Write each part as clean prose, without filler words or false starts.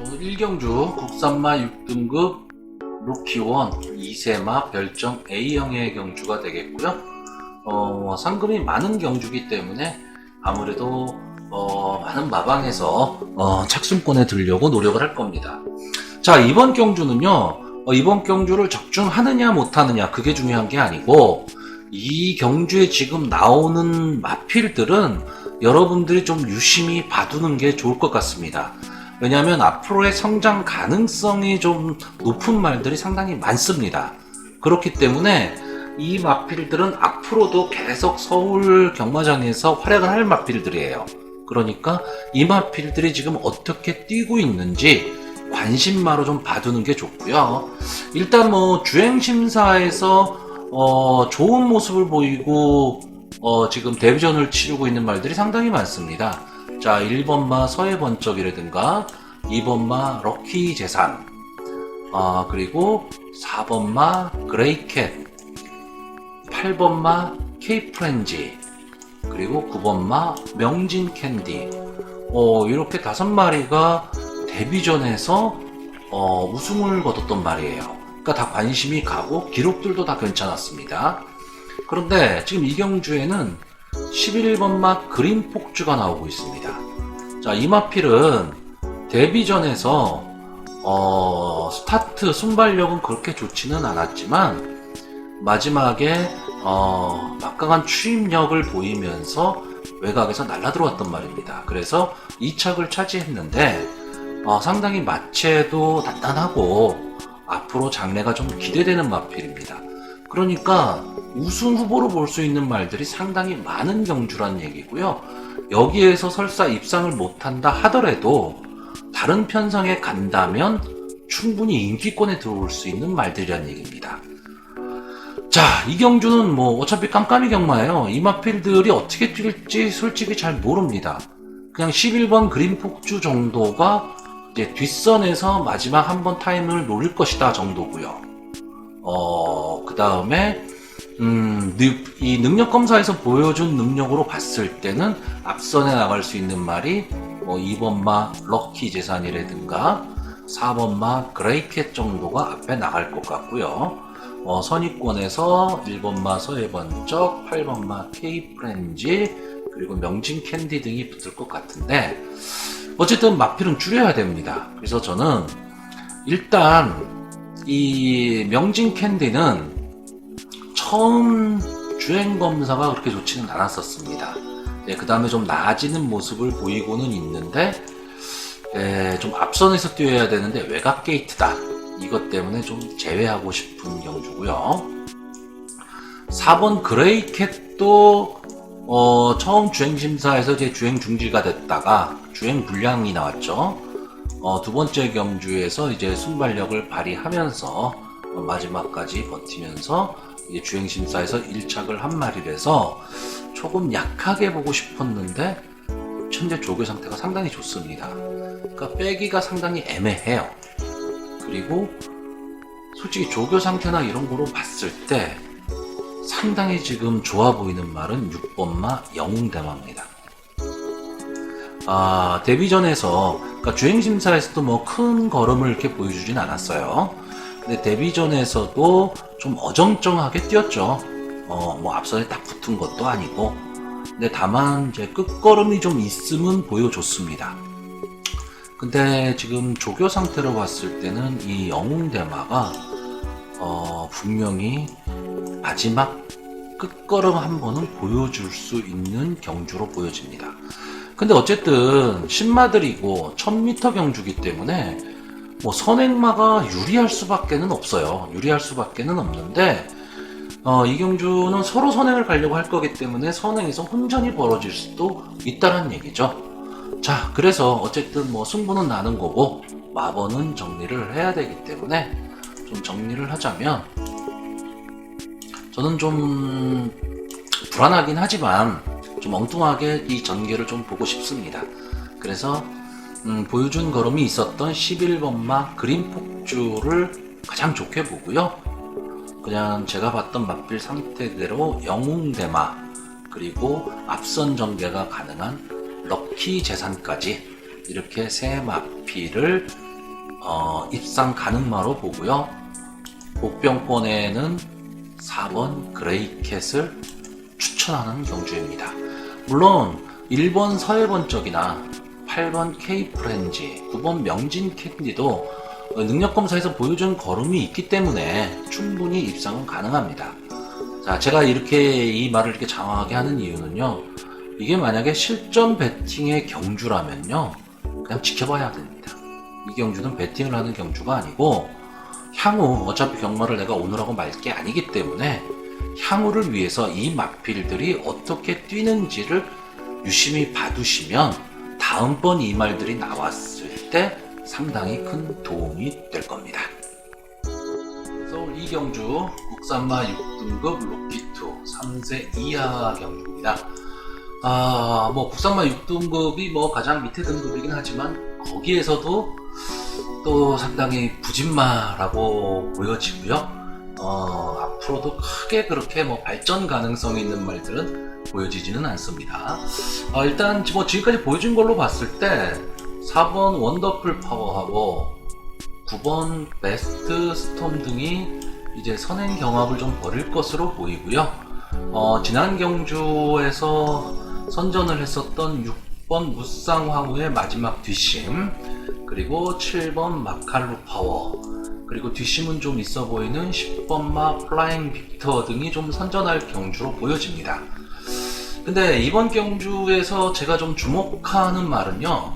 오늘 1경주 국산마 6등급 루키원 2세마 별정 A형의 경주가 되겠고요. 상금이 많은 경주기 때문에 아무래도 많은 마방에서 착순권에 들려고 노력을 할 겁니다. 자, 이번 경주는요, 이번 경주를 적중하느냐 못하느냐 그게 중요한 게 아니고, 이 경주에 지금 나오는 마필들은 여러분들이 좀 유심히 봐두는 게 좋을 것 같습니다. 왜냐하면 앞으로의 성장 가능성이 좀 높은 말들이 상당히 많습니다. 그렇기 때문에 이 마필들은 앞으로도 계속 서울 경마장에서 활약을 할 마필들이에요. 그러니까 이 마필들이 지금 어떻게 뛰고 있는지 관심마로 좀 봐두는 게 좋고요. 일단 주행심사에서 좋은 모습을 보이고 지금 데뷔전을 치르고 있는 말들이 상당히 많습니다. 자, 1번마 서해번쩍이라든가 2번마 럭키재산, 그리고 4번마 그레이캣, 8번마 케이프렌지, 그리고 9번마 명진캔디, 이렇게 5마리가 데뷔전에서 우승을 거뒀던 말이에요. 그러니까 다 관심이 가고 기록들도 다 괜찮았습니다. 그런데 지금 이 경주에는 11번마 그린폭주가 나오고 있습니다. 자, 이 마필은 데뷔전에서 스타트 순발력은 그렇게 좋지는 않았지만 마지막에 막강한 추임력을 보이면서 외곽에서 날아들어왔던 말입니다. 그래서 2착을 차지했는데 상당히 마체도 단단하고 앞으로 장래가 좀 기대되는 마필입니다. 그러니까 우승 후보로 볼 수 있는 말들이 상당히 많은 경주란 얘기고요. 여기에서 설사 입상을 못한다 하더라도 다른 편성에 간다면 충분히 인기권에 들어올 수 있는 말들이란 얘기입니다. 자, 이 경주는 어차피 깜깜이 경마예요. 이 마필들이 어떻게 뛸지 솔직히 잘 모릅니다. 그냥 11번 그린폭주 정도가 이제 뒷선에서 마지막 한 번 타임을 노릴 것이다 정도고요. 그 다음에 이 능력 검사에서 보여준 능력으로 봤을 때는 앞선에 나갈 수 있는 말이 2번마 럭키 재산이라든가 4번마 그레이캣 정도가 앞에 나갈 것 같고요. 선위권에서 1번마 서해번쩍, 8번마 케이프렌지, 그리고 명진 캔디 등이 붙을 것 같은데, 어쨌든 마필은 줄여야 됩니다. 그래서 저는 일단 이 명진 캔디는 처음 주행 검사가 그렇게 좋지는 않았었습니다. 그 다음에 좀 나아지는 모습을 보이고는 있는데, 좀 앞선에서 뛰어야 되는데 외곽 게이트다. 이것 때문에 좀 제외하고 싶은 경주고요. 4번 그레이캣도 처음 주행심사에서 제 주행 중지가 됐다가 주행 불량이 나왔죠. 두 번째 경주에서 이제 순발력을 발휘하면서 마지막까지 버티면서 이제 주행심사에서 1착을 한 마리라서 조금 약하게 보고 싶었는데 현재 조교 상태가 상당히 좋습니다. 그러니까 빼기가 상당히 애매해요. 그리고 솔직히 조교 상태나 이런 거로 봤을 때 상당히 지금 좋아 보이는 말은 6번마 영웅대마입니다. 데뷔전에서, 그러니까 주행심사에서도 큰 걸음을 이렇게 보여주진 않았어요. 근데 데뷔전에서도 좀 어정쩡하게 뛰었죠. 앞선에 딱 붙은 것도 아니고. 근데 다만 이제 끝걸음이 좀 있음은 보여줬습니다. 근데 지금 조교 상태로 봤을 때는 이 영웅대마가 분명히 마지막 끝걸음 한 번은 보여줄 수 있는 경주로 보여집니다. 근데 어쨌든 신마들이고 1000m 경주기 때문에 선행마가 유리할 수밖에는 없어요. 유리할 수밖에는 없는데 이 경주는 서로 선행을 가려고 할 거기 때문에 선행에서 혼전이 벌어질 수도 있다는 얘기죠. 자, 그래서 어쨌든 승부는 나는 거고 마번은 정리를 해야 되기 때문에 좀 정리를 하자면, 저는 좀 불안하긴 하지만 좀 엉뚱하게 이 전개를 좀 보고 싶습니다. 그래서 보여준 걸음이 있었던 11번마 그린폭주를 가장 좋게 보고요. 그냥 제가 봤던 마필 상태대로 영웅대마, 그리고 앞선 전개가 가능한 럭키 재산까지 이렇게 세 마필을 입상 가능마로 보고요. 복병권에는 4번 그레이캣을 추천하는 경주입니다. 물론 1번 서해번쩍이나 8번 케이프렌지, 9번 명진 캔디도 능력검사에서 보여준 걸음이 있기 때문에 충분히 입상은 가능합니다. 자, 제가 이렇게 이 말을 이렇게 장황하게 하는 이유는요, 이게 만약에 실전 배팅의 경주라면요, 그냥 지켜봐야 됩니다. 이 경주는 배팅을 하는 경주가 아니고 향후 어차피 경마를 내가 오늘 하고 말 게 아니기 때문에 향후를 위해서 이 마필들이 어떻게 뛰는지를 유심히 봐두시면 다음번 이 말들이 나왔을 때 상당히 큰 도움이 될 겁니다. 서울 2경주 국산마 6등급 로키2 3세 이하 경주입니다. 국산마 6등급이 가장 밑에 등급이긴 하지만 거기에서도 또 상당히 부진마라고 보여지고요. 앞으로도 크게 그렇게 발전 가능성이 있는 말들은 보여지지는 않습니다. 일단 지금까지 보여준 걸로 봤을 때 4번 원더풀 파워하고 9번 베스트 스톰 등이 이제 선행 경합을 좀 벌일 것으로 보이고요. 지난 경주에서 선전을 했었던 6번 무쌍황후의 마지막 뒷심, 그리고 7번 마칼루 파워, 그리고 뒷심은 좀 있어 보이는 10번마 플라잉 빅터 등이 좀 선전할 경주로 보여집니다. 근데 이번 경주에서 제가 좀 주목하는 말은요,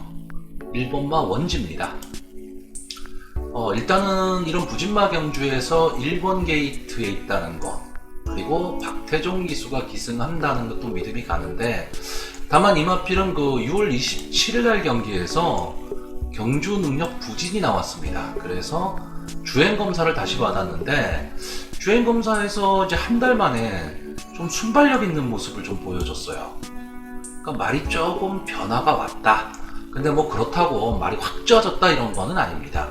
1번마 원지입니다. 일단은 이런 부진마 경주에서 1번 게이트에 있다는 것, 그리고 박태종 기수가 기승한다는 것도 믿음이 가는데, 다만 이 마필은 6월 27일 날 경기에서 경주 능력 부진이 나왔습니다. 그래서 주행검사를 다시 받았는데, 주행검사에서 이제 한 달 만에 좀 순발력 있는 모습을 좀 보여줬어요. 그러니까 말이 조금 변화가 왔다. 근데 그렇다고 말이 확 좋아졌다 이런 거는 아닙니다.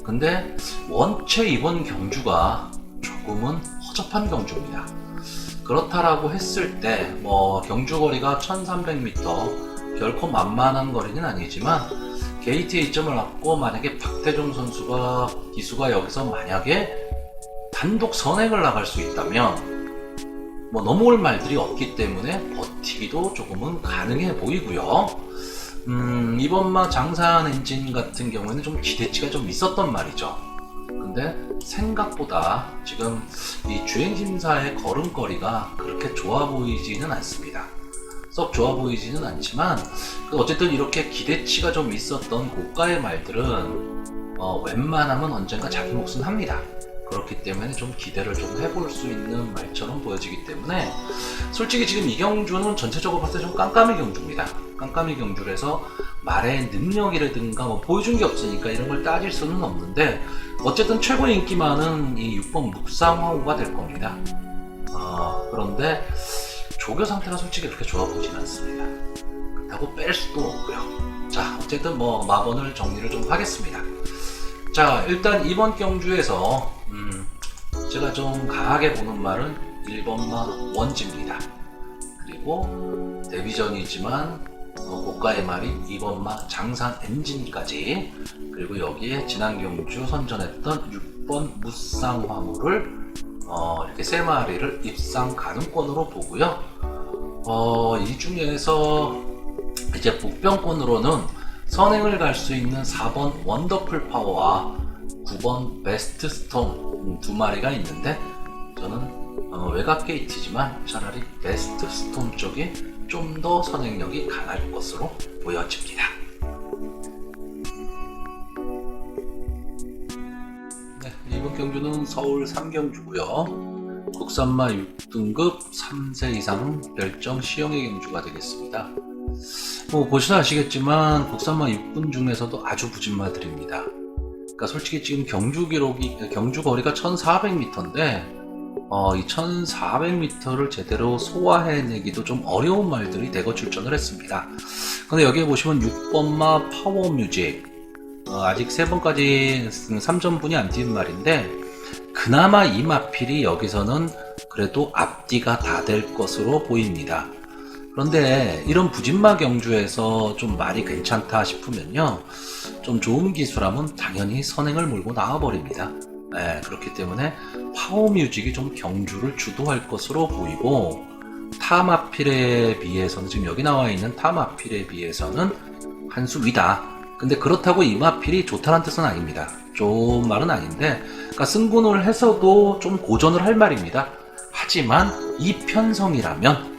근데 원체 이번 경주가 조금은 허접한 경주입니다. 그렇다라고 했을 때 경주 거리가 1300m, 결코 만만한 거리는 아니지만 게이트에 이점을 얻고 만약에 박태종 선수가 기수가 여기서 만약에 단독 선행을 나갈 수 있다면 넘어올 말들이 없기 때문에 버티기도 조금은 가능해 보이고요. 이번마 장산 엔진 같은 경우에는 좀 기대치가 좀 있었던 말이죠. 근데 생각보다 지금 이 주행심사의 걸음걸이가 그렇게 좋아 보이지는 않습니다. 썩 좋아 보이지는 않지만 어쨌든 이렇게 기대치가 좀 있었던 고가의 말들은 웬만하면 언젠가 자기 몫은 합니다. 그렇기 때문에 좀 기대를 좀 해볼 수 있는 말처럼 보여지기 때문에 솔직히 지금 이 경주는 전체적으로 봤을 때 좀 깜깜이 경주입니다. 깜깜이 경주라서 말의 능력이라든가 보여준 게 없으니까 이런 걸 따질 수는 없는데, 어쨌든 최고 인기만은 이 6번 묵상황후가 될 겁니다. 그런데 조교 상태가 솔직히 그렇게 좋아 보진 않습니다. 그렇다고 뺄 수도 없고요. 자, 어쨌든 마번을 정리를 좀 하겠습니다. 자, 일단 이번 경주에서 제가 좀 강하게 보는 말은 1번마 원지입니다. 그리고 데뷔전이지만 고가의 말이 2번마 장산 엔진까지, 그리고 여기에 지난 경주 선전했던 6번 무쌍화물을 이렇게 3마리를 입상 가능권으로 보고요. 이 중에서 이제 복병권으로는 선행을 갈 수 있는 4번 원더풀 파워와 9번 베스트 스톰 2마리가 있는데, 저는 외곽 게이트지만 차라리 베스트 스톰 쪽이 좀 더 선행력이 강할 것으로 보여집니다. 네, 이번 경주는 서울 3경주고요. 국산마 6등급 3세 이상 별정 시형의 경주가 되겠습니다. 보시다 아시겠지만 국산마 6분 중에서도 아주 부진마들입니다. 그러니까 솔직히 지금 경주 거리가 1400m인데 이 1400m를 제대로 소화해내기도 좀 어려운 말들이 대거 출전을 했습니다. 근데 여기에 보시면 6번마 파워뮤직, 아직 3번까지 3전분이 안 뛴 말인데, 그나마 이 마필이 여기서는 그래도 앞뒤가 다 될 것으로 보입니다. 그런데 이런 부진마 경주에서 좀 말이 괜찮다 싶으면요, 좀 좋은 기술하면 당연히 선행을 몰고 나와버립니다. 그렇기 때문에 파워뮤직이 좀 경주를 주도할 것으로 보이고, 타마필에 비해서는, 지금 여기 나와 있는 타마필에 비해서는 한 수 위다. 근데 그렇다고 이마필이 좋다는 뜻은 아닙니다. 좋은 말은 아닌데, 그러니까 승군을 해서도 좀 고전을 할 말입니다. 하지만 이 편성이라면,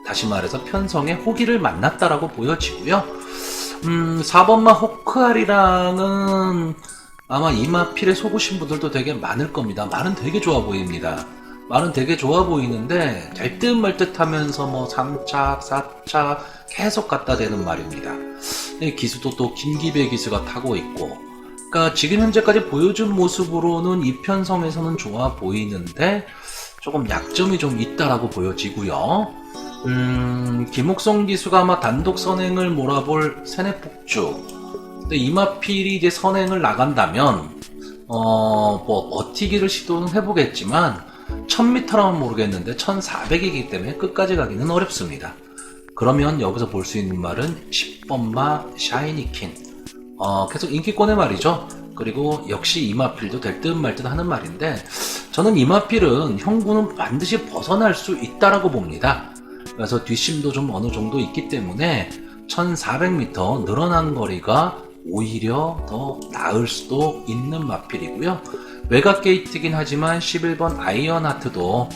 다시 말해서 편성의 호기를 만났다라고 보여지고요. 4번마 호크알이랑은 아마 이마필에 속으신 분들도 되게 많을 겁니다. 말은 되게 좋아 보입니다. 말은 되게 좋아 보이는데 될 듯 말 듯 하면서 뭐 3착, 4착 계속 갖다 대는 말입니다. 기수도 또 김기배 기수가 타고 있고, 그러니까 지금 현재까지 보여준 모습으로는 이 편성에서는 좋아 보이는데 조금 약점이 좀 있다라고 보여지고요. 김옥성 기수가 아마 단독 선행을 몰아볼 세네폭주. 근데 이마필이 이제 선행을 나간다면, 뭐, 버티기를 시도는 해보겠지만, 1000m라면 모르겠는데, 1400이기 때문에 끝까지 가기는 어렵습니다. 그러면 여기서 볼 수 있는 말은 10번마 샤이니킨. 계속 인기권의 말이죠. 그리고 역시 이마필도 될 듯 말 듯 하는 말인데, 저는 이마필은 형구는 반드시 벗어날 수 있다라고 봅니다. 그래서 뒷심도 좀 어느 정도 있기 때문에 1400m 늘어난 거리가 오히려 더 나을 수도 있는 마필이고요. 외곽 게이트긴 하지만 11번 아이언하트도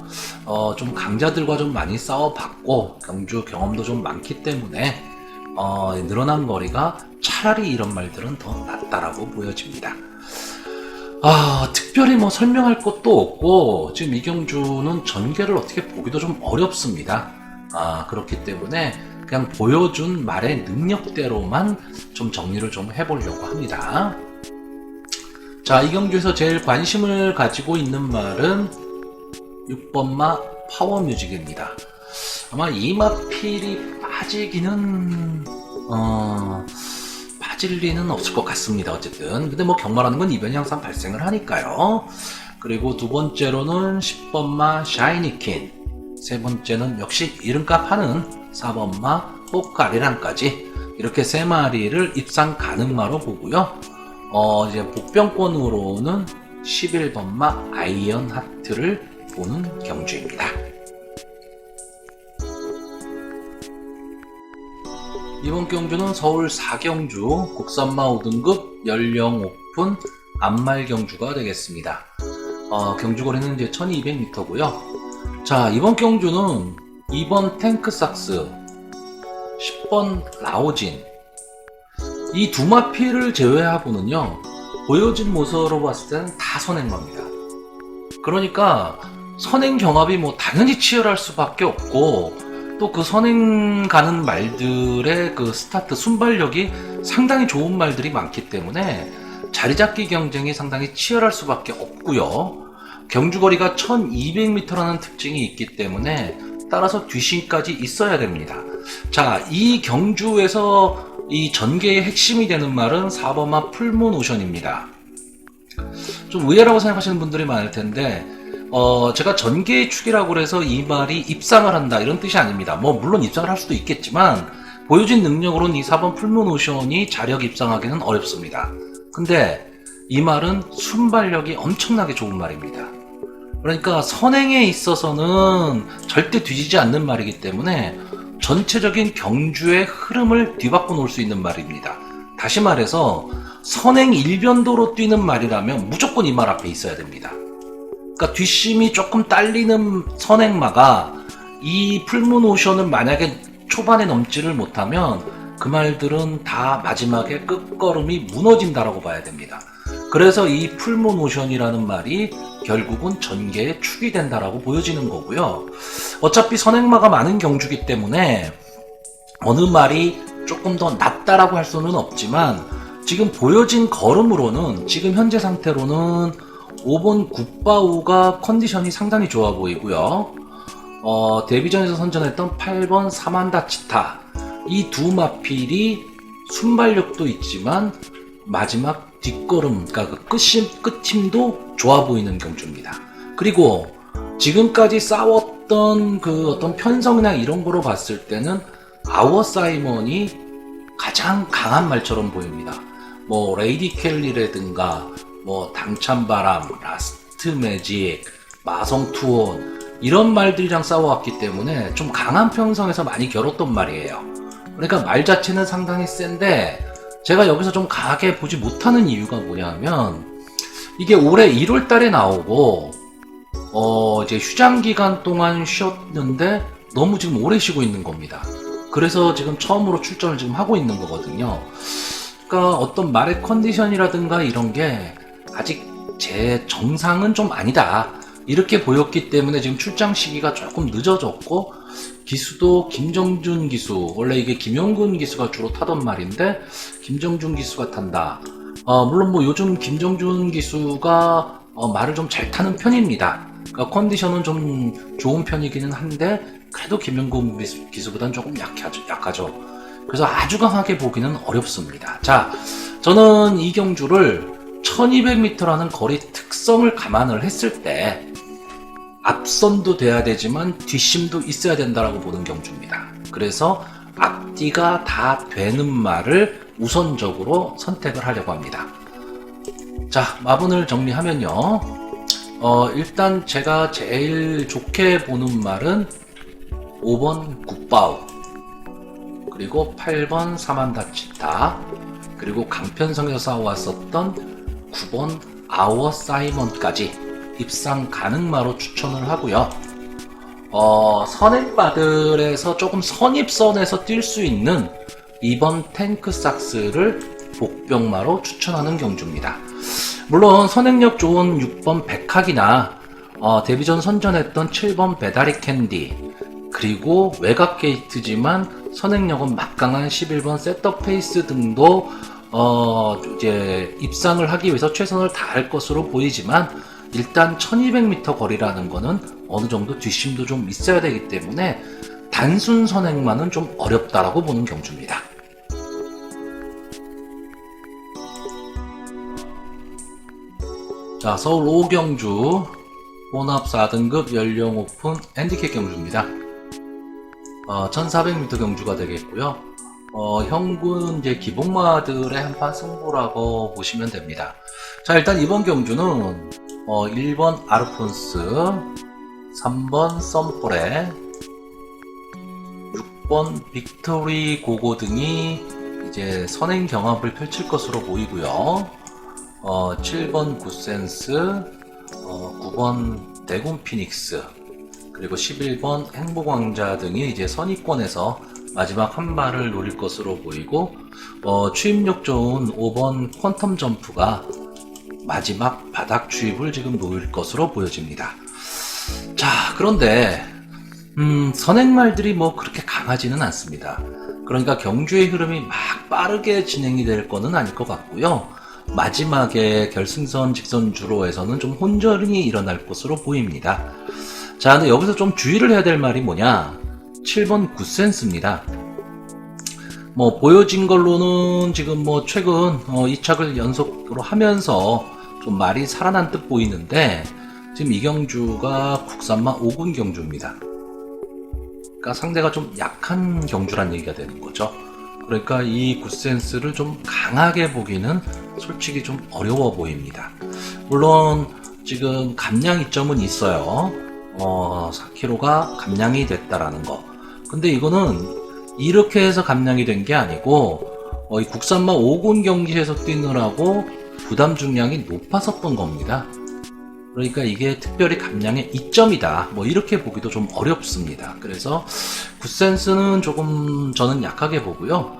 좀 강자들과 좀 많이 싸워봤고 경주 경험도 좀 많기 때문에 늘어난 거리가 차라리 이런 말들은 더 낫다라고 보여집니다. 특별히 뭐 설명할 것도 없고 지금 이 경주는 전개를 어떻게 보기도 좀 어렵습니다. 그렇기 때문에 그냥 보여준 말의 능력대로만 좀 정리를 좀 해보려고 합니다. 자, 이 경주에서 제일 관심을 가지고 있는 말은 6번마 파워뮤직입니다. 아마 이마필이 빠지기는 빠질 리는 없을 것 같습니다. 어쨌든 근데 뭐 경마라는 건 이변이 항상 발생을 하니까요. 그리고 두 번째로는 10번마 샤이니킨, 세 번째는 역시 이름값 하는 4번마 호크아리랑까지 이렇게 세 마리를 입상 가능마로 보고요. 이제 복병권으로는 11번마 아이언 하트를 보는 경주입니다. 이번 경주는 서울 4경주 국산마 5등급 연령 오픈 암말 경주가 되겠습니다. 경주거리는 이제 1200m고요. 자, 이번 경주는 2번 탱크삭스, 10번 라오진, 이 두 마필을 제외하고는요, 보여진 모습으로 봤을 때는 다 선행마입니다. 그러니까 선행 경합이 뭐 당연히 치열할 수밖에 없고, 또 그 선행 가는 말들의 그 스타트 순발력이 상당히 좋은 말들이 많기 때문에 자리 잡기 경쟁이 상당히 치열할 수밖에 없고요. 경주거리가 1200m라는 특징이 있기 때문에 따라서 뒷심까지 있어야 됩니다. 자, 이 경주에서 이 전개의 핵심이 되는 말은 4번마 풀문 오션입니다. 좀 의외라고 생각하시는 분들이 많을 텐데 제가 전개의 축이라고 해서 이 말이 입상을 한다 이런 뜻이 아닙니다. 뭐 물론 입상을 할 수도 있겠지만 보여진 능력으로는 이 4번 풀문 오션이 자력 입상하기는 어렵습니다. 근데 이 말은 순발력이 엄청나게 좋은 말입니다. 그러니까 선행에 있어서는 절대 뒤지지 않는 말이기 때문에 전체적인 경주의 흐름을 뒤바꿔 놓을 수 있는 말입니다. 다시 말해서 선행 일변도로 뛰는 말이라면 무조건 이 말 앞에 있어야 됩니다. 그러니까 뒷심이 조금 딸리는 선행마가 이 풀문 오션을 만약에 초반에 넘지를 못하면 그 말들은 다 마지막에 끝걸음이 무너진다라고 봐야 됩니다. 그래서 이 풀문 오션이라는 말이 결국은 전개의 축이 된다라고 보여지는 거고요. 어차피 선행마가 많은 경주기 때문에 어느 말이 조금 더 낫다라고 할 수는 없지만 지금 보여진 걸음으로는 지금 현재 상태로는 5번 굿바우가 컨디션이 상당히 좋아 보이고요. 데뷔전에서 선전했던 8번 사만다치타, 이 두 마필이 순발력도 있지만 마지막 뒷걸음, 그러니까 그 끝힘도 좋아 보이는 경주입니다. 그리고 지금까지 싸웠던 그 어떤 편성이나 이런 거로 봤을 때는 아워 사이먼이 가장 강한 말처럼 보입니다. 뭐 레이디 켈리라든가 뭐 당찬바람, 라스트 매직, 마성투온 이런 말들이랑 싸워왔기 때문에 좀 강한 편성에서 많이 겨뤘단 말이에요. 그러니까 말 자체는 상당히 센데 제가 여기서 좀 강하게 보지 못하는 이유가 뭐냐면 이게 올해 1월 달에 나오고 이제 휴장 기간 동안 쉬었는데 너무 지금 오래 쉬고 있는 겁니다. 그래서 지금 처음으로 출전을 지금 하고 있는 거거든요. 그러니까 어떤 말의 컨디션이라든가 이런 게 아직 제 정상은 좀 아니다. 이렇게 보였기 때문에 지금 출장 시기가 조금 늦어졌고 기수도 김정준 기수, 원래 이게 김용근 기수가 주로 타던 말인데 김정준 기수가 탄다. 물론 뭐 요즘 김정준 기수가 말을 좀 잘 타는 편입니다. 그러니까 컨디션은 좀 좋은 편이기는 한데 그래도 김용근 기수보다는 조금 약하죠. 그래서 아주 강하게 보기는 어렵습니다. 자, 저는 이 경주를 1200m라는 거리 특성을 감안을 했을 때 앞선도 돼야 되지만 뒷심도 있어야 된다라고 보는 경주입니다. 그래서 앞뒤가 다 되는 말을 우선적으로 선택을 하려고 합니다. 자, 마분을 정리하면요. 일단 제가 제일 좋게 보는 말은 5번 굿바우, 그리고 8번 사만다치타, 그리고 강편성에서 싸워왔었던 9번 아워 사이먼까지 입상 가능마로 추천을 하고요. 선행마들에서 조금 선입선에서 뛸 수 있는 2번 탱크삭스를 복병마로 추천하는 경주입니다. 물론 선행력 좋은 6번 백학이나 데뷔전 선전했던 7번 배다리 캔디, 그리고 외곽 게이트지만 선행력은 막강한 11번 셋업 페이스 등도 이제 입상을 하기 위해서 최선을 다할 것으로 보이지만 일단 1200m 거리라는 거는 어느 정도 뒷심도 좀 있어야 되기 때문에 단순 선행만은 좀 어렵다라고 보는 경주입니다. 자, 서울 5경주 혼합 4등급 연령 오픈 핸디캡 경주입니다. 1400m 경주가 되겠고요. 현군 이제 기복마들의 한판 승부라고 보시면 됩니다. 자, 일단 이번 경주는 1번 아르폰스, 3번 썸포레, 6번 빅토리 고고 등이 이제 선행 경합을 펼칠 것으로 보이고요. 7번 굿센스, 9번 대군 피닉스, 그리고 11번 행복왕자 등이 이제 선의권에서 마지막 한 발을 노릴 것으로 보이고, 추입력 좋은 5번 퀀텀 점프가 마지막 바닥 추입을 지금 놓을 것으로 보여집니다. 자, 그런데 선행말들이 뭐 그렇게 강하지는 않습니다. 그러니까 경주의 흐름이 막 빠르게 진행이 될 거는 아닐 것 같고요. 마지막에 결승선 직선 주로에서는 좀 혼전이 일어날 것으로 보입니다. 자, 근데 여기서 좀 주의를 해야 될 말이 뭐냐? 7번 굿센스입니다. 뭐 보여진 걸로는 지금 뭐 최근 2착을 연속으로 하면서 좀 말이 살아난 듯 보이는데 지금 이 경주가 국산마 5군 경주입니다. 그러니까 상대가 좀 약한 경주란 얘기가 되는 거죠. 그러니까 이 굿센스를 좀 강하게 보기는 솔직히 좀 어려워 보입니다. 물론 지금 감량 이점은 있어요. 4kg가 감량이 됐다라는 거. 근데 이거는 이렇게 해서 감량이 된 게 아니고 이 국산마 5군 경기에서 뛰느라고 부담 중량이 높았었던 겁니다. 그러니까 이게 특별히 감량의 이점이다, 뭐 이렇게 보기도 좀 어렵습니다. 그래서 굿센스는 조금 저는 약하게 보고요.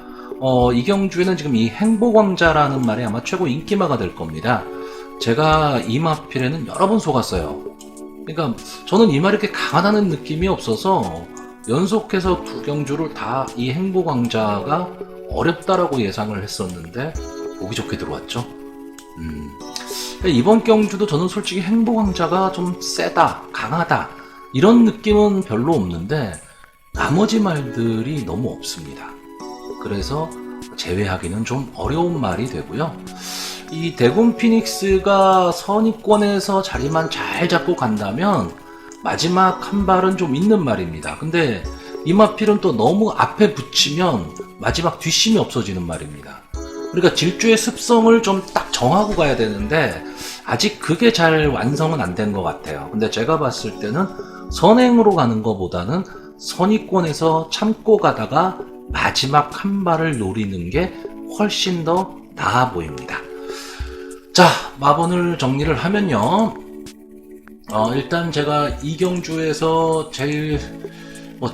이 경주에는 지금 이 행복왕자라는 말이 아마 최고 인기마가 될 겁니다. 제가 이 마필에는 여러 번 속았어요. 그러니까 저는 이 말이 이렇게 강하다는 느낌이 없어서 연속해서 두 경주를 다 이 행복왕자가 어렵다라고 예상을 했었는데 보기 좋게 들어왔죠. 이번 경주도 저는 솔직히 행복왕자가 좀 세다, 강하다 이런 느낌은 별로 없는데 나머지 말들이 너무 없습니다. 그래서 제외하기는 좀 어려운 말이 되고요. 이 대군 피닉스가 선입권에서 자리만 잘 잡고 간다면 마지막 한 발은 좀 있는 말입니다. 근데 이 마필은 또 너무 앞에 붙이면 마지막 뒷심이 없어지는 말입니다. 그러니까 질주의 습성을 좀 딱 정하고 가야 되는데 아직 그게 잘 완성은 안 된 것 같아요. 근데 제가 봤을 때는 선행으로 가는 것보다는 선의권에서 참고 가다가 마지막 한 발을 노리는 게 훨씬 더 나아 보입니다. 자, 마번을 정리를 하면요. 일단 제가 이경주에서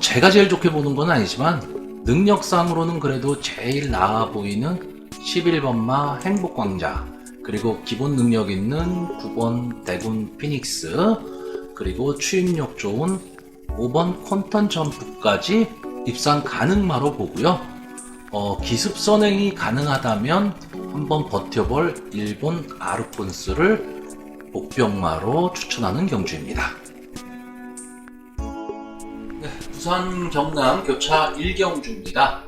제가 제일 좋게 보는 건 아니지만 능력상으로는 그래도 제일 나아 보이는 11번마 행복광자, 그리고 기본 능력 있는 9번 대군 피닉스, 그리고 추임력 좋은 5번 콘턴 점프까지 입상 가능마로 보고요. 기습 선행이 가능하다면 한번 버텨볼 일본 아르폰스를 복병마로 추천하는 경주입니다. 네, 부산 경남 교차 1경주입니다.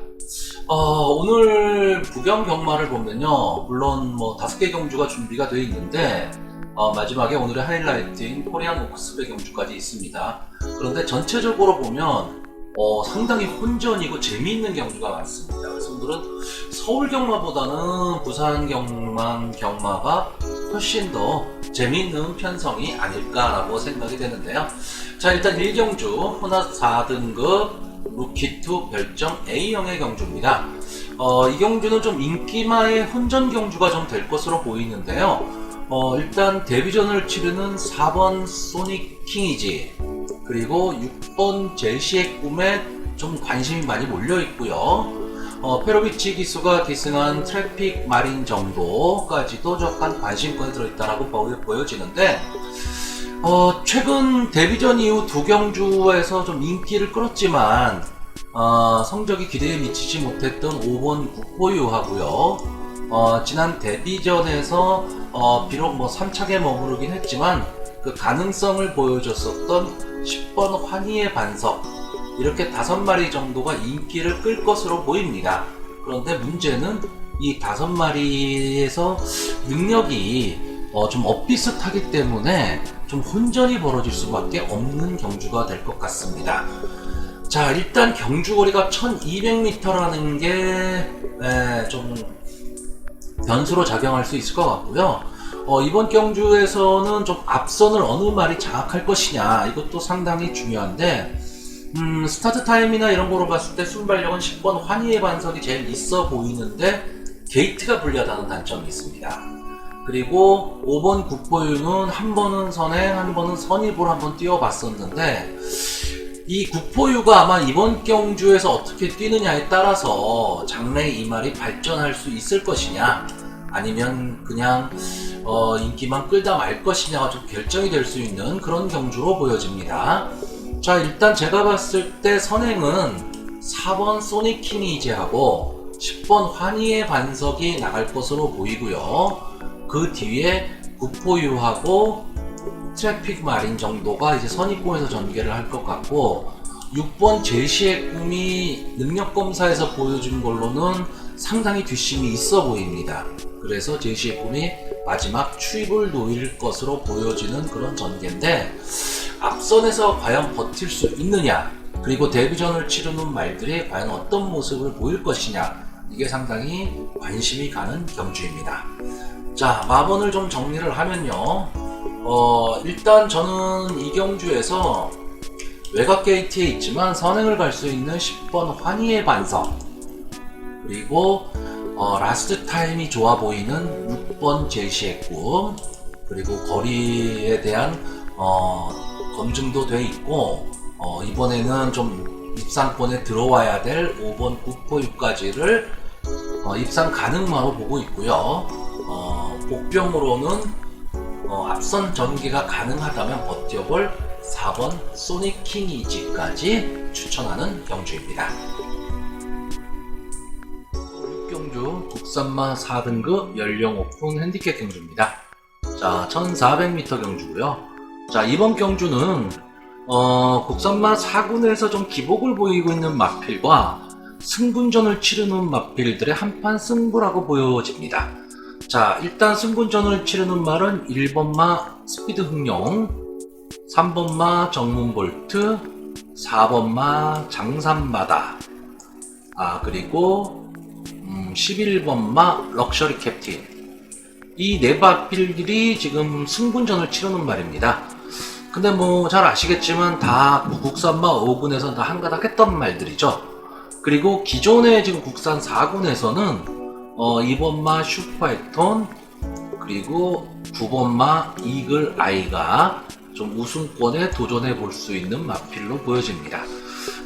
오늘 부경 경마를 보면요, 물론 뭐 5개 경주가 준비가 되어 있는데 마지막에 오늘의 하이라이트인 코리안 오크스배 경주까지 있습니다. 그런데 전체적으로 보면 상당히 혼전이고 재미있는 경주가 많습니다. 그래서 오늘은 서울 경마보다는 부산 경마가 훨씬 더 재미있는 편성이 아닐까라고 생각이 되는데요. 자, 일단 1경주 혼합 4등급 루키2 별정 A형의 경주입니다. 이 경주는 좀 인기마의 혼전 경주가 좀 될 것으로 보이는데요. 일단 데뷔전을 치르는 4번 소닉 킹이지, 그리고 6번 젤시의 꿈에 좀 관심이 많이 몰려 있고요. 페로비치 기수가 기승한 트래픽 마린 정도까지도 약간 관심권에 들어있다라고 보여지는데, 최근 데뷔전 이후 두 경주에서 좀 인기를 끌었지만 성적이 기대에 미치지 못했던 5번 국보유하고요. 지난 데뷔전에서 비록 뭐 3착에 머무르긴 했지만 그 가능성을 보여줬었던 10번 환희의 반석, 이렇게 5마리 정도가 인기를 끌 것으로 보입니다. 그런데 문제는 이 5마리에서 능력이 좀 엇비슷하기 때문에 좀 혼전이 벌어질 수밖에 없는 경주가 될 것 같습니다. 자, 일단 경주거리가 1200m라는 게 좀 변수로 작용할 수 있을 것 같고요. 이번 경주에서는 좀 앞선을 어느 말이 장악할 것이냐, 이것도 상당히 중요한데, 스타트 타임이나 이런 거로 봤을 때 순발력은 10번 환희의 반석이 제일 있어 보이는데 게이트가 불리하다는 단점이 있습니다. 그리고 5번 국보유는 한 번은 선행, 한 번은 선입으로 한번 뛰어봤었는데, 이 국보유가 아마 이번 경주에서 어떻게 뛰느냐에 따라서 장래 이 말이 발전할 수 있을 것이냐, 아니면 그냥 인기만 끌다 말 것이냐가 좀 결정이 될 수 있는 그런 경주로 보여집니다. 자, 일단 제가 봤을 때 선행은 4번 소닉 키니지하고 10번 환희의 반석이 나갈 것으로 보이고요. 그 뒤에 국포유하고 트래픽 마린 정도가 이제 선입공에서 전개를 할 것 같고, 6번 제시의 꿈이 능력검사에서 보여준 걸로는 상당히 뒷심이 있어 보입니다. 그래서 제시의 꿈이 마지막 추입을 놓일 것으로 보여지는 그런 전개인데, 앞선에서 과연 버틸 수 있느냐, 그리고 데뷔전을 치르는 말들이 과연 어떤 모습을 보일 것이냐, 이게 상당히 관심이 가는 경주입니다. 자, 마번을 좀 정리를 하면요, 일단 저는 이 경주에서 외곽 게이트에 있지만 선행을 갈 수 있는 10번 환희의 반석, 그리고 라스트 타임이 좋아 보이는 6번 제시의 꿈, 그리고 거리에 대한 검증도 돼 있고, 이번에는 좀 입상권에 들어와야 될 5번 국포유까지를 입상 가능마로 보고 있고요. 복병으로는 앞선 전개가 가능하다면 버텨볼 4번 소닉 킹이지까지 추천하는 경주입니다. 6경주 국산마 4등급 연령 오픈 핸디캡 경주입니다. 자, 1400m 경주고요. 자, 이번 경주는 국산마 4군에서 좀 기복을 보이고 있는 마필과 승분전을 치르는 마필들의 한판 승부라고 보여집니다. 자, 일단 승분전을 치르는 말은 1번마 스피드 흥룡, 3번마 정문볼트, 4번마 장산바다, 그리고 11번마 럭셔리 캡틴, 이 네 마필들이 지금 승분전을 치르는 말입니다. 근데 뭐 잘 아시겠지만 다 국산마 5군에서 다 한가닥 했던 말들이죠. 그리고 기존의 지금 국산 4군에서는 2번마 슈퍼액톤, 그리고 9번마 이글 아이가 좀 우승권에 도전해 볼 수 있는 마필로 보여집니다.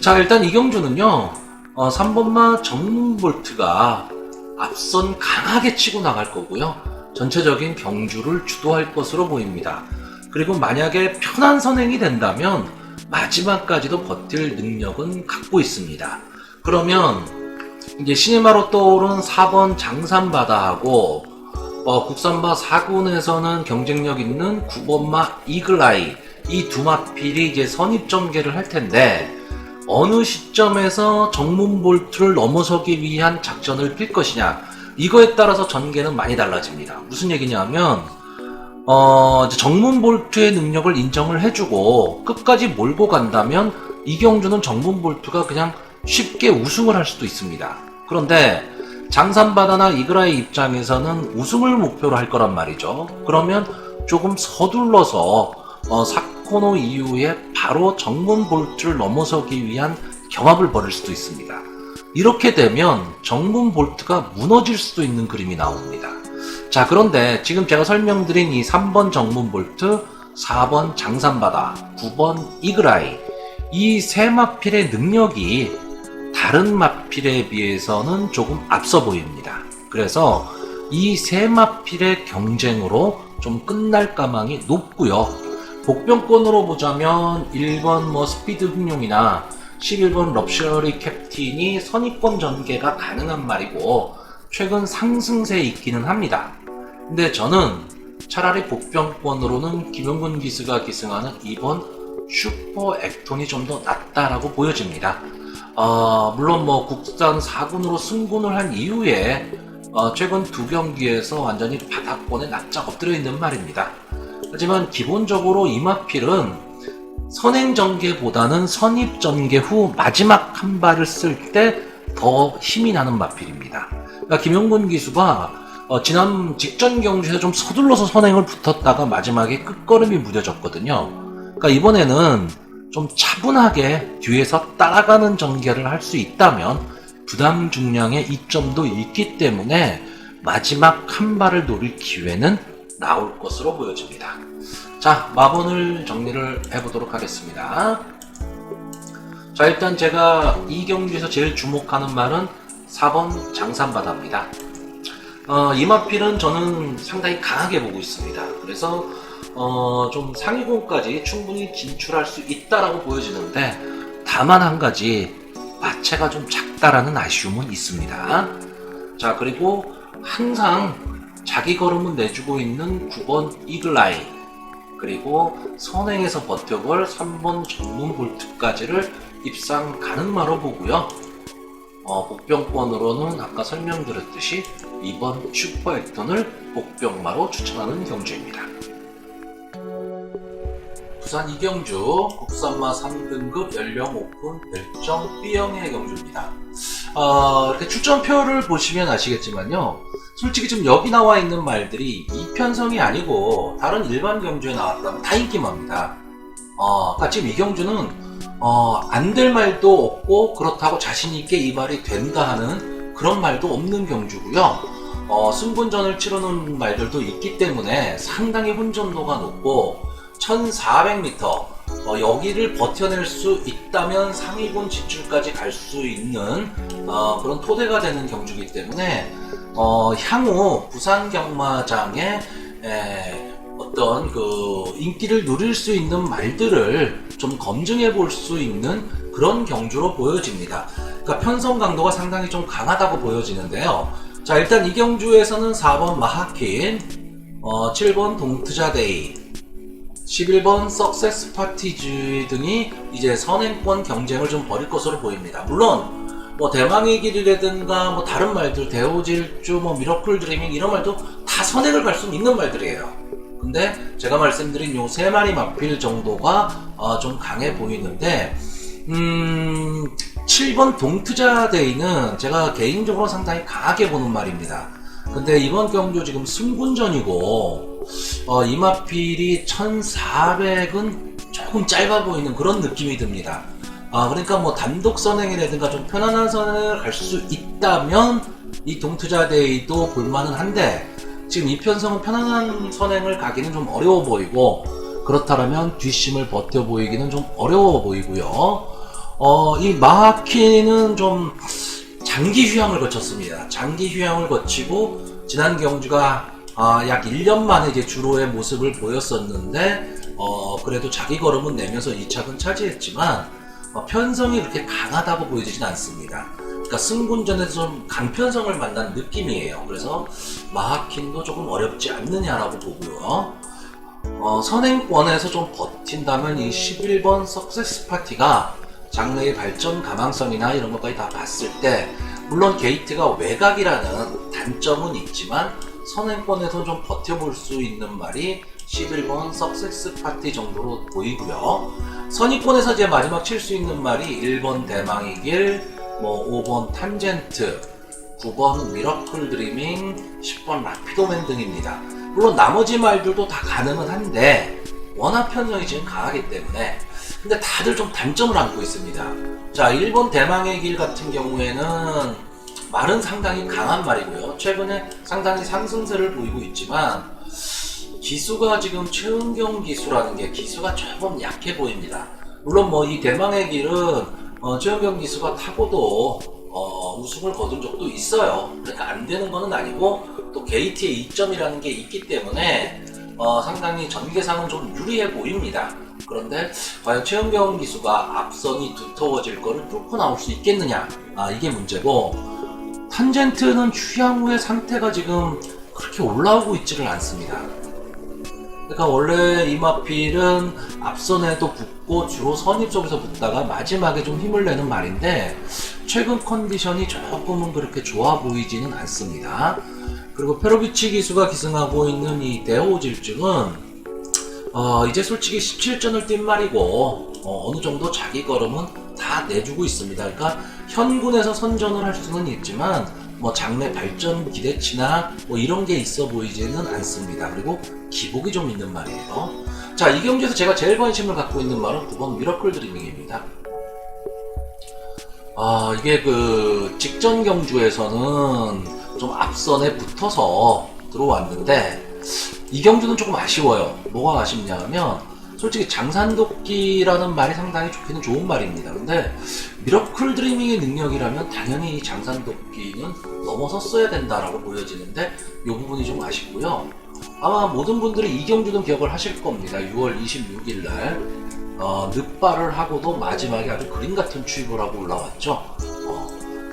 자, 일단 이 경주는요, 3번마 정문볼트가 앞선 강하게 치고 나갈 거고요. 전체적인 경주를 주도할 것으로 보입니다. 그리고 만약에 편한 선행이 된다면 마지막까지도 버틸 능력은 갖고 있습니다. 그러면 이제 시네마로 떠오른 4번 장산바다하고 국산마 4군에서는 경쟁력 있는 9번마 이글아이, 이 두 마필이 이제 선입전개를 할 텐데, 어느 시점에서 정문볼트를 넘어서기 위한 작전을 필 것이냐, 이거에 따라서 전개는 많이 달라집니다. 무슨 얘기냐면 이제 정문볼트의 능력을 인정을 해주고 끝까지 몰고 간다면 이 경주는 정문볼트가 그냥 쉽게 우승을 할 수도 있습니다. 그런데 장산바다나 이그라의 입장에서는 우승을 목표로 할 거란 말이죠. 그러면 조금 서둘러서 4코너 이후에 바로 정문볼트를 넘어서기 위한 경합을 벌일 수도 있습니다. 이렇게 되면 정문볼트가 무너질 수도 있는 그림이 나옵니다. 자, 그런데 지금 제가 설명드린 이 3번 정문볼트, 4번 장산바다, 9번 이그라이, 이 세 마필의 능력이 다른 마필에 비해서는 조금 앞서 보입니다. 그래서 이 세 마필의 경쟁으로 좀 끝날 가망이 높고요. 복병권으로 보자면 1번 스피드 흑룡이나 11번 럭셔리 캡틴이 선입권 전개가 가능한 말이고 최근 상승세에 있기는 합니다. 근데 저는 차라리 복병권으로는 김용근 기수가 기승하는 2번 슈퍼 액톤이 좀 더 낫다라고 보여집니다. 물론 국산 4군으로 승군을 한 이후에 최근 두 경기에서 완전히 바닥권에 납작 엎드려 있는 말입니다. 하지만 기본적으로 이 마필은 선행전개보다는 선입전개 후 마지막 한 발을 쓸 때 더 힘이 나는 마필입니다. 그러니까 김용근 기수가 지난 직전 경주에서 좀 서둘러서 선행을 붙었다가 마지막에 끝걸음이 무뎌졌거든요. 그러니까 이번에는 좀 차분하게 뒤에서 따라가는 전개를 할 수 있다면 부담 중량의 이점도 있기 때문에 마지막 한 발을 노릴 기회는 나올 것으로 보여집니다. 자, 마번을 정리를 해보도록 하겠습니다. 자, 일단 제가 이 경주에서 제일 주목하는 말은 4번 장산바다입니다. 이 마필은 저는 상당히 강하게 보고 있습니다. 그래서 좀 상위권까지 충분히 진출할 수 있다라고 보여지는데, 다만 한 가지 마체가 좀 작다라는 아쉬움은 있습니다. 자, 그리고 항상 자기 걸음은 내주고 있는 9번 이글아이, 그리고 선행에서 버텨볼 3번 정문볼트까지를 입상 가능마로 보고요. 복병권으로는 아까 설명드렸듯이 2번 슈퍼 액톤을 복병마로 추천하는 경주입니다. 부산 이경주 국산마 3등급 연령 오픈 별정 B형의 경주입니다. 이렇게 출전표를 보시면 아시겠지만요, 솔직히 지금 여기 나와 있는 말들이 이편성이 아니고 다른 일반 경주에 나왔다면 다 인기마입니다. 그러니까 지금 이 경주는 안 될 말도 없고 그렇다고 자신있게 이 말이 된다 하는 그런 말도 없는 경주고요. 승분전을 치르는 말들도 있기 때문에 상당히 혼전도가 높고 1400m 여기를 버텨낼 수 있다면 상위군 진출까지 갈 수 있는 그런 토대가 되는 경주이기 때문에 향후 부산 경마장의 어떤 그 인기를 누릴 수 있는 말들을 좀 검증해 볼 수 있는 그런 경주로 보여집니다. 그러니까 편성 강도가 상당히 좀 강하다고 보여지는데요. 자, 일단 이 경주에서는 4번 마하킨, 7번 동트자데이, 11번 석세스 파티즈 등이 이제 선행권 경쟁을 좀 벌일 것으로 보입니다. 물론 대망의 길이라든가 다른 말들, 대오질주, 미러클 드리밍 이런 말도 다 선행을 갈 수 있는 말들이에요. 근데 제가 말씀드린 요 세 마리 마필 정도가 좀 강해 보이는데 7번 동투자 데이는 제가 개인적으로 상당히 강하게 보는 말입니다. 근데 이번 경주 지금 승군전이고 이마필이 1400은 조금 짧아 보이는 그런 느낌이 듭니다. 그러니까 뭐 단독 선행이라든가 좀 편안한 선행을 갈 수 있다면 이 동투자 데이도 볼만은 한데, 지금 이 편성은 편안한 선행을 가기는 좀 어려워 보이고, 그렇다면 뒷심을 버텨 보이기는 좀 어려워 보이고요. 이 마하키는 좀 장기 휴양을 거쳤습니다. 장기 휴양을 거치고 지난 경주가 약 1년 만에 이제 주로의 모습을 보였었는데, 그래도 자기 걸음은 내면서 2착은 차지했지만 편성이 그렇게 강하다고 보이지는 않습니다. 그러니까 승군전에서 좀 강편성을 만난 느낌이에요. 그래서 마하킨도 조금 어렵지 않느냐라고 보고요. 선행권에서 좀 버틴다면 이 11번 석세스 파티가 장래의 발전 가망성이나 이런 것까지 다 봤을 때, 물론 게이트가 외곽이라는 단점은 있지만 선행권에서 좀 버텨볼 수 있는 말이 11번 석세스 파티 정도로 보이고요. 선의권에서 이제 마지막 칠 수 있는 말이 1번 대망의 길, 5번 탄젠트, 9번 미러클 드리밍, 10번 라피도맨 등입니다. 물론 나머지 말들도 다 가능은 한데 워낙 편성이 지금 강하기 때문에, 근데 다들 좀 단점을 안고 있습니다. 자, 1번 대망의 길 같은 경우에는 말은 상당히 강한 말이고요. 최근에 상당히 상승세를 보이고 있지만 기수가 지금 최은경 기수라는 게 기수가 조금 약해 보입니다. 물론 이 대망의 길은 최은경 기수가 타고도 우승을 거둔 적도 있어요. 그러니까 안 되는 거는 아니고, 또 게이트의 2점이라는 게 있기 때문에 상당히 전개상은 좀 유리해 보입니다. 그런데 과연 최은경 기수가 앞선이 두터워질 거를 뚫고 나올 수 있겠느냐, 이게 문제고, 탄젠트는 휴양 후의 상태가 지금 그렇게 올라오고 있지를 않습니다. 그러니까 원래 이마필은 앞선에도 붙고 주로 선입 쪽에서 붙다가 마지막에 좀 힘을 내는 말인데, 최근 컨디션이 조금은 그렇게 좋아 보이지는 않습니다. 그리고 페로비치 기수가 기승하고 있는 이 대호질증은 이제 솔직히 17전을 뛴 말이고 어느 정도 자기 걸음은 다 내주고 있습니다. 그러니까 현군에서 선전을 할 수는 있지만 장래 발전 기대치나 이런 게 있어 보이지는 않습니다. 그리고 기복이 좀 있는 말이에요. 자, 이 경주에서 제가 제일 관심을 갖고 있는 말은 9번 미러클 드리밍입니다. 이게 직전 경주에서는 좀 앞선에 붙어서 들어왔는데, 이 경주는 조금 아쉬워요. 뭐가 아쉽냐면, 솔직히 장산도끼라는 말이 상당히 좋기는 좋은 말입니다. 근데 미러클 드리밍의 능력이라면 당연히 이 장산도끼는 넘어섰어야 된다라고 보여지는데, 이 부분이 좀 아쉽고요. 아마 모든 분들이 이 경주는 기억을 하실 겁니다. 6월 26일 날 늑발을 하고도 마지막에 아주 그림 같은 추입을 하고 올라왔죠.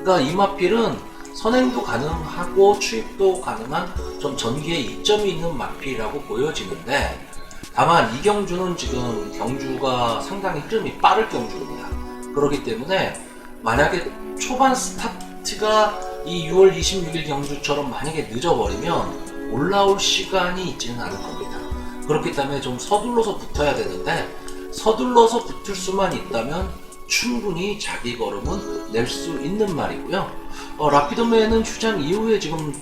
그러니까 이마필은 선행도 가능하고 추입도 가능한 좀 전기에 이점이 있는 마필이라고 보여지는데, 다만 이 경주는 지금 경주가 상당히 흐름이 빠를 경주입니다. 그렇기 때문에 만약에 초반 스타트가 이 6월 26일 경주처럼 만약에 늦어버리면 올라올 시간이 있지는 않을 겁니다. 그렇기 때문에 좀 서둘러서 붙어야 되는데, 서둘러서 붙을 수만 있다면 충분히 자기 걸음은 낼 수 있는 말이고요. 라피도맨은 휴장 이후에 지금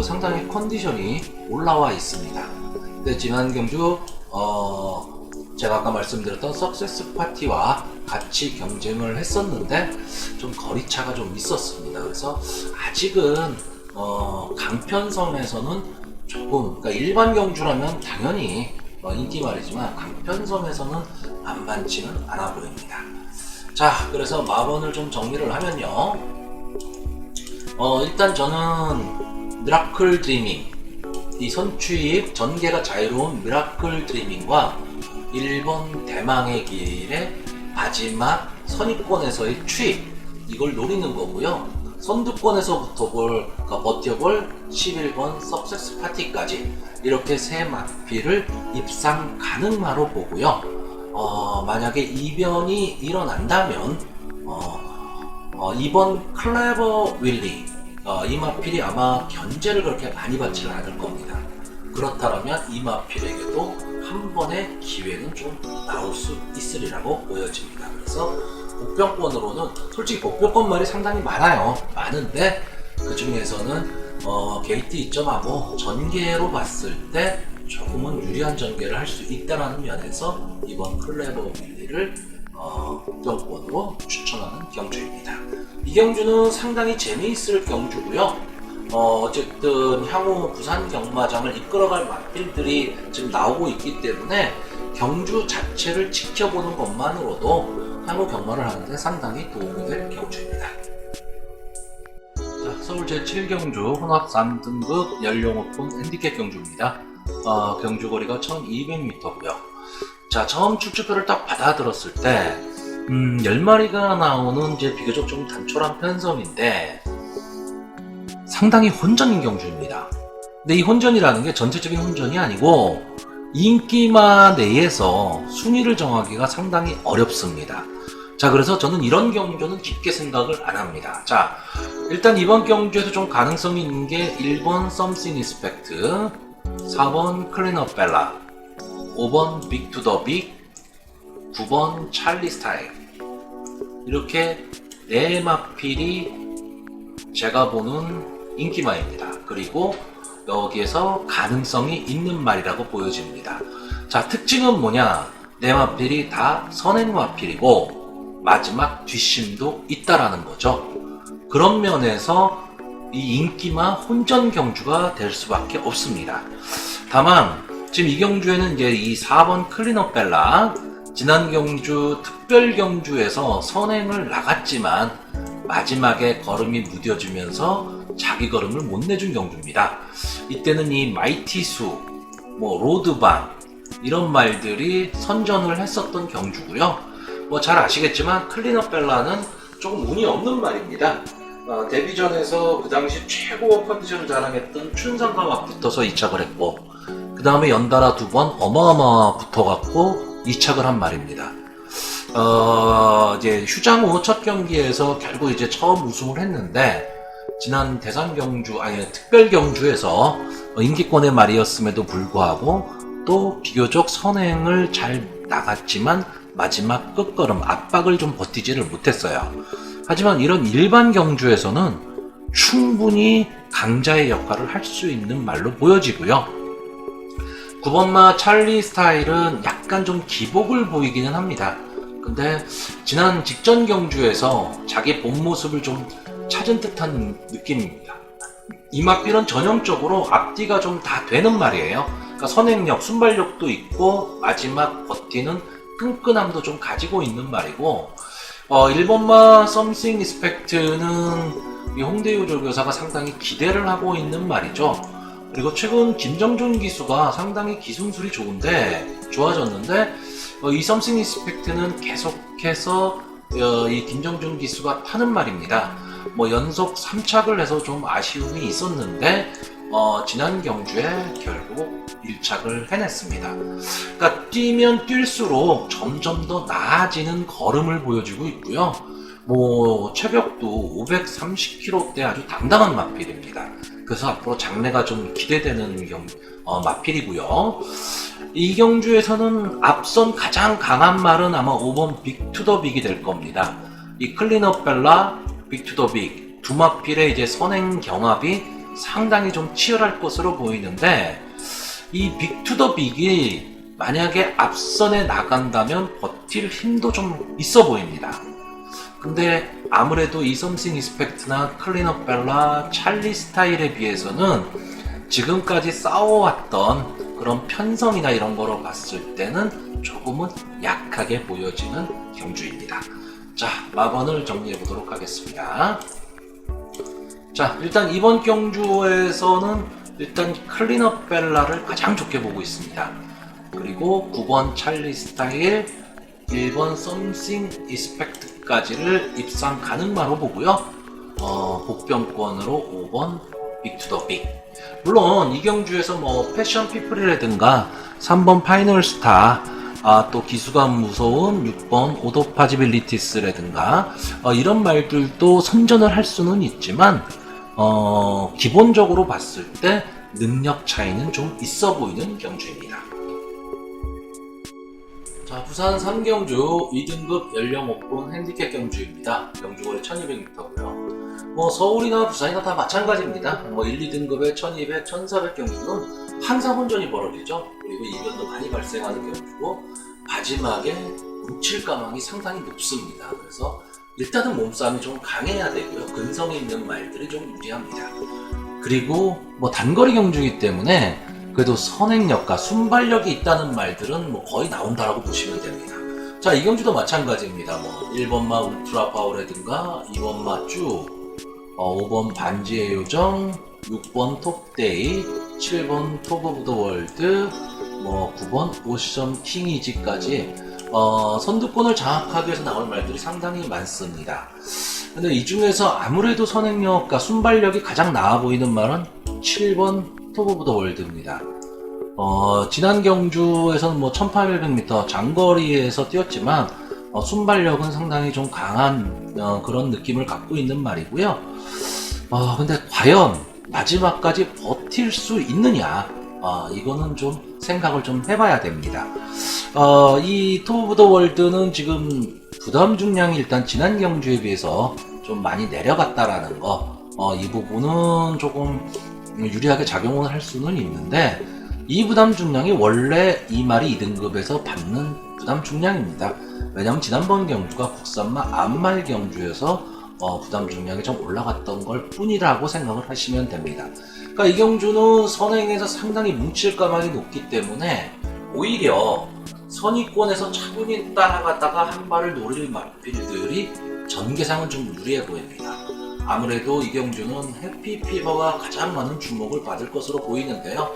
상당히 컨디션이 올라와 있습니다. 근데 지난 경주 제가 아까 말씀드렸던 석세스 파티와 같이 경쟁을 했었는데 좀 거리차가 좀 있었습니다. 그래서 아직은 강편섬에서는 조금, 그러니까 일반 경주라면 당연히 인기 말이지만 강편섬에서는 만만치는 않아 보입니다. 자, 그래서 마번을 좀 정리를 하면요, 일단 저는 미라클 드리밍, 이 선추입 전개가 자유로운 미라클 드리밍과 1번 대망의 길의 마지막 선입권에서의 추입, 이걸 노리는 거고요. 선두권에서부터 버텨볼 11번 석세스 파티까지 이렇게 세 마필을 입상 가능마로 보고요. 만약에 이변이 일어난다면 이번 클레버 윌리 이 마필이 아마 견제를 그렇게 많이 받지는 않을 겁니다. 그렇다면 이 마필에게도 한 번의 기회는 좀 나올 수 있으리라고 보여집니다. 그래서 복병권으로는 솔직히 복병권 말이 상당히 많아요. 많은데 그 중에서는 게이트 2.5 전개로 봤을 때 조금은 유리한 전개를 할 수 있다는 면에서 이번 클레버 빌리를 복병권으로 추천하는 경주입니다. 이 경주는 상당히 재미있을 경주고요. 어쨌든 향후 부산 경마장을 이끌어갈 맛빌들이 지금 나오고 있기 때문에 경주 자체를 지켜보는 것만으로도 향후 경마를 하는데 상당히 도움이 될 경주입니다. 자, 서울 제7경주 혼합 3등급 연령 오픈 핸디캡 경주입니다. 경주 거리가 1200m고요. 자, 처음 출주표를 딱 받아들었을 때 10마리가 나오는 이제 비교적 좀 단촐한 편성인데 상당히 혼전인 경주입니다. 근데 이 혼전이라는 게 전체적인 혼전이 아니고 인기마 내에서 순위를 정하기가 상당히 어렵습니다. 자, 그래서 저는 이런 경주는 깊게 생각을 안 합니다. 자, 일단 이번 경주에서 좀 가능성이 있는 게 1번 Something Expect, 4번 Clean Up Bella, 5번 Big to the Big, 9번 찰리 스타일. 이렇게 네 마필이 제가 보는 인기마입니다. 그리고 여기에서 가능성이 있는 말이라고 보여집니다. 자, 특징은 뭐냐? 네 마필이 다 선행 마필이고 마지막 뒷심도 있다라는 거죠. 그런 면에서 이 인기마 혼전 경주가 될 수밖에 없습니다. 다만 지금 이 경주에는 이제 이 4번 클린업 벨라 지난 경주 특별 경주에서 선행을 나갔지만 마지막에 걸음이 무뎌지면서 자기 걸음을 못 내준 경주입니다. 이때는 이 마이티수, 로드반 이런 말들이 선전을 했었던 경주고요. 잘 아시겠지만 클린업 벨라는 조금 운이 없는 말입니다. 데뷔전에서 그 당시 최고 컨디션을 자랑했던 춘상과 막 붙어서 2착을 했고 그 다음에 연달아 2번 어마어마 붙어갖고 2착을 한 말입니다. 이제 휴장 후 첫 경기에서 결국 이제 처음 우승을 했는데 지난 대산 경주 특별 경주에서 인기권의 말이었음에도 불구하고 또 비교적 선행을 잘 나갔지만 마지막 끝걸음 압박을 좀 버티지를 못했어요. 하지만 이런 일반 경주에서는 충분히 강자의 역할을 할 수 있는 말로 보여지고요. 9번마 찰리 스타일은 약간 좀 기복을 보이기는 합니다. 근데 지난 직전 경주에서 자기 본 모습을 좀 찾은 듯한 느낌입니다. 이 마필은 전형적으로 앞뒤가 좀 다 되는 말이에요. 그러니까 선행력, 순발력도 있고 마지막 버티는 끈끈함도 좀 가지고 있는 말이고 1번마 Something Expect는 이 홍대유 조교사가 상당히 기대를 하고 있는 말이죠. 그리고 최근 김정준 기수가 상당히 기술술이 좋아졌는데 이 Something Expect는 계속해서 이 김정준 기수가 타는 말입니다. 연속 3착을 해서 좀 아쉬움이 있었는데 지난 경주에 결국 1착을 해냈습니다. 그러니까 뛰면 뛸수록 점점 더 나아지는 걸음을 보여주고 있고요. 체격도 530kg대 아주 당당한 마필입니다. 그래서 앞으로 장래가 좀 기대되는 마필이고요. 이 경주에서는 앞선 가장 강한 말은 아마 5번 빅 투 더 빅이 될 겁니다. 이 클린업 벨라, 빅 투 더 빅 두 마필의 이제 선행 경합이 상당히 좀 치열할 것으로 보이는데 이 빅 투 더 빅이 만약에 앞선에 나간다면 버틸 힘도 좀 있어 보입니다. 근데 아무래도 이 Something Expect나 클린업 벨라, 찰리 스타일에 비해서는 지금까지 싸워왔던 그런 편성이나 이런 거로 봤을 때는 조금은 약하게 보여지는 경주입니다. 자, 마번을 정리해 보도록 하겠습니다. 자, 일단 이번 경주에서는 일단 클린업 벨라를 가장 좋게 보고 있습니다. 그리고 9번 찰리 스타일, 1번 Something Expect까지를 입상 가능마로 보고요. 복병권으로 5번 빅 투 더 빅. 물론 이 경주에서 패션 피플이라든가 3번 파이널 스타, 또 기수가 무서운 6번 오도파지빌리티스라든가 이런 말들도 선전을 할 수는 있지만 기본적으로 봤을 때 능력 차이는 좀 있어 보이는 경주입니다. 자, 부산 3경주 2등급 연령 오픈 핸디캡 경주입니다. 경주거리 1200m고요. 뭐 서울이나 부산이나 다 마찬가지입니다. 뭐 1, 2등급의 1200, 1400 경주는 항상 혼전이 벌어지죠. 그리고 이변도 많이 발생하는 경주고 마지막에 뭉칠 가망이 상당히 높습니다. 그래서 일단은 몸싸움이 좀 강해야 되고요. 근성이 있는 말들이 좀 유리합니다. 그리고 뭐 단거리 경주이기 때문에 그래도 선행력과 순발력이 있다는 말들은 뭐 거의 나온다라고 보시면 됩니다. 자, 이 경주도 마찬가지입니다. 뭐 1번마 울트라 파워라든가 2번마 쭉, 5번 반지의 요정, 6번 톱데이, 7번 톱 오브 더 월드, 뭐 9번 오션 킹이지까지 선두권을 장악하기 위해서 나올 말들이 상당히 많습니다. 근데 이 중에서 아무래도 선행력과 순발력이 가장 나아 보이는 말은 7번 톱 오브 더 월드입니다. 지난 경주에서는 뭐 1800m 장거리에서 뛰었지만 순발력은 상당히 좀 강한 그런 느낌을 갖고 있는 말이고요. 근데 과연 마지막까지 버틸 수 있느냐, 이거는 좀 생각을 좀 해봐야 됩니다. 이 톱 오브 더 월드는 지금 부담 중량이 일단 지난 경주에 비해서 좀 많이 내려갔다라는 거, 이 부분은 조금 유리하게 작용을 할 수는 있는데, 이 부담 중량이 원래 이 말이 2등급에서 받는 부담 중량입니다. 왜냐하면 지난번 경주가 국산마 암말 경주에서 부담 중량이 좀 올라갔던 걸 뿐이라고 생각을 하시면 됩니다. 그러니까 이 경주는 선행에서 상당히 뭉칠 가망이 높기 때문에 오히려 선의권에서 차분히 따라가다가 한 발을 노릴 마필들이 전개상은 좀 유리해 보입니다. 아무래도 이 경주는 해피피버가 가장 많은 주목을 받을 것으로 보이는데요.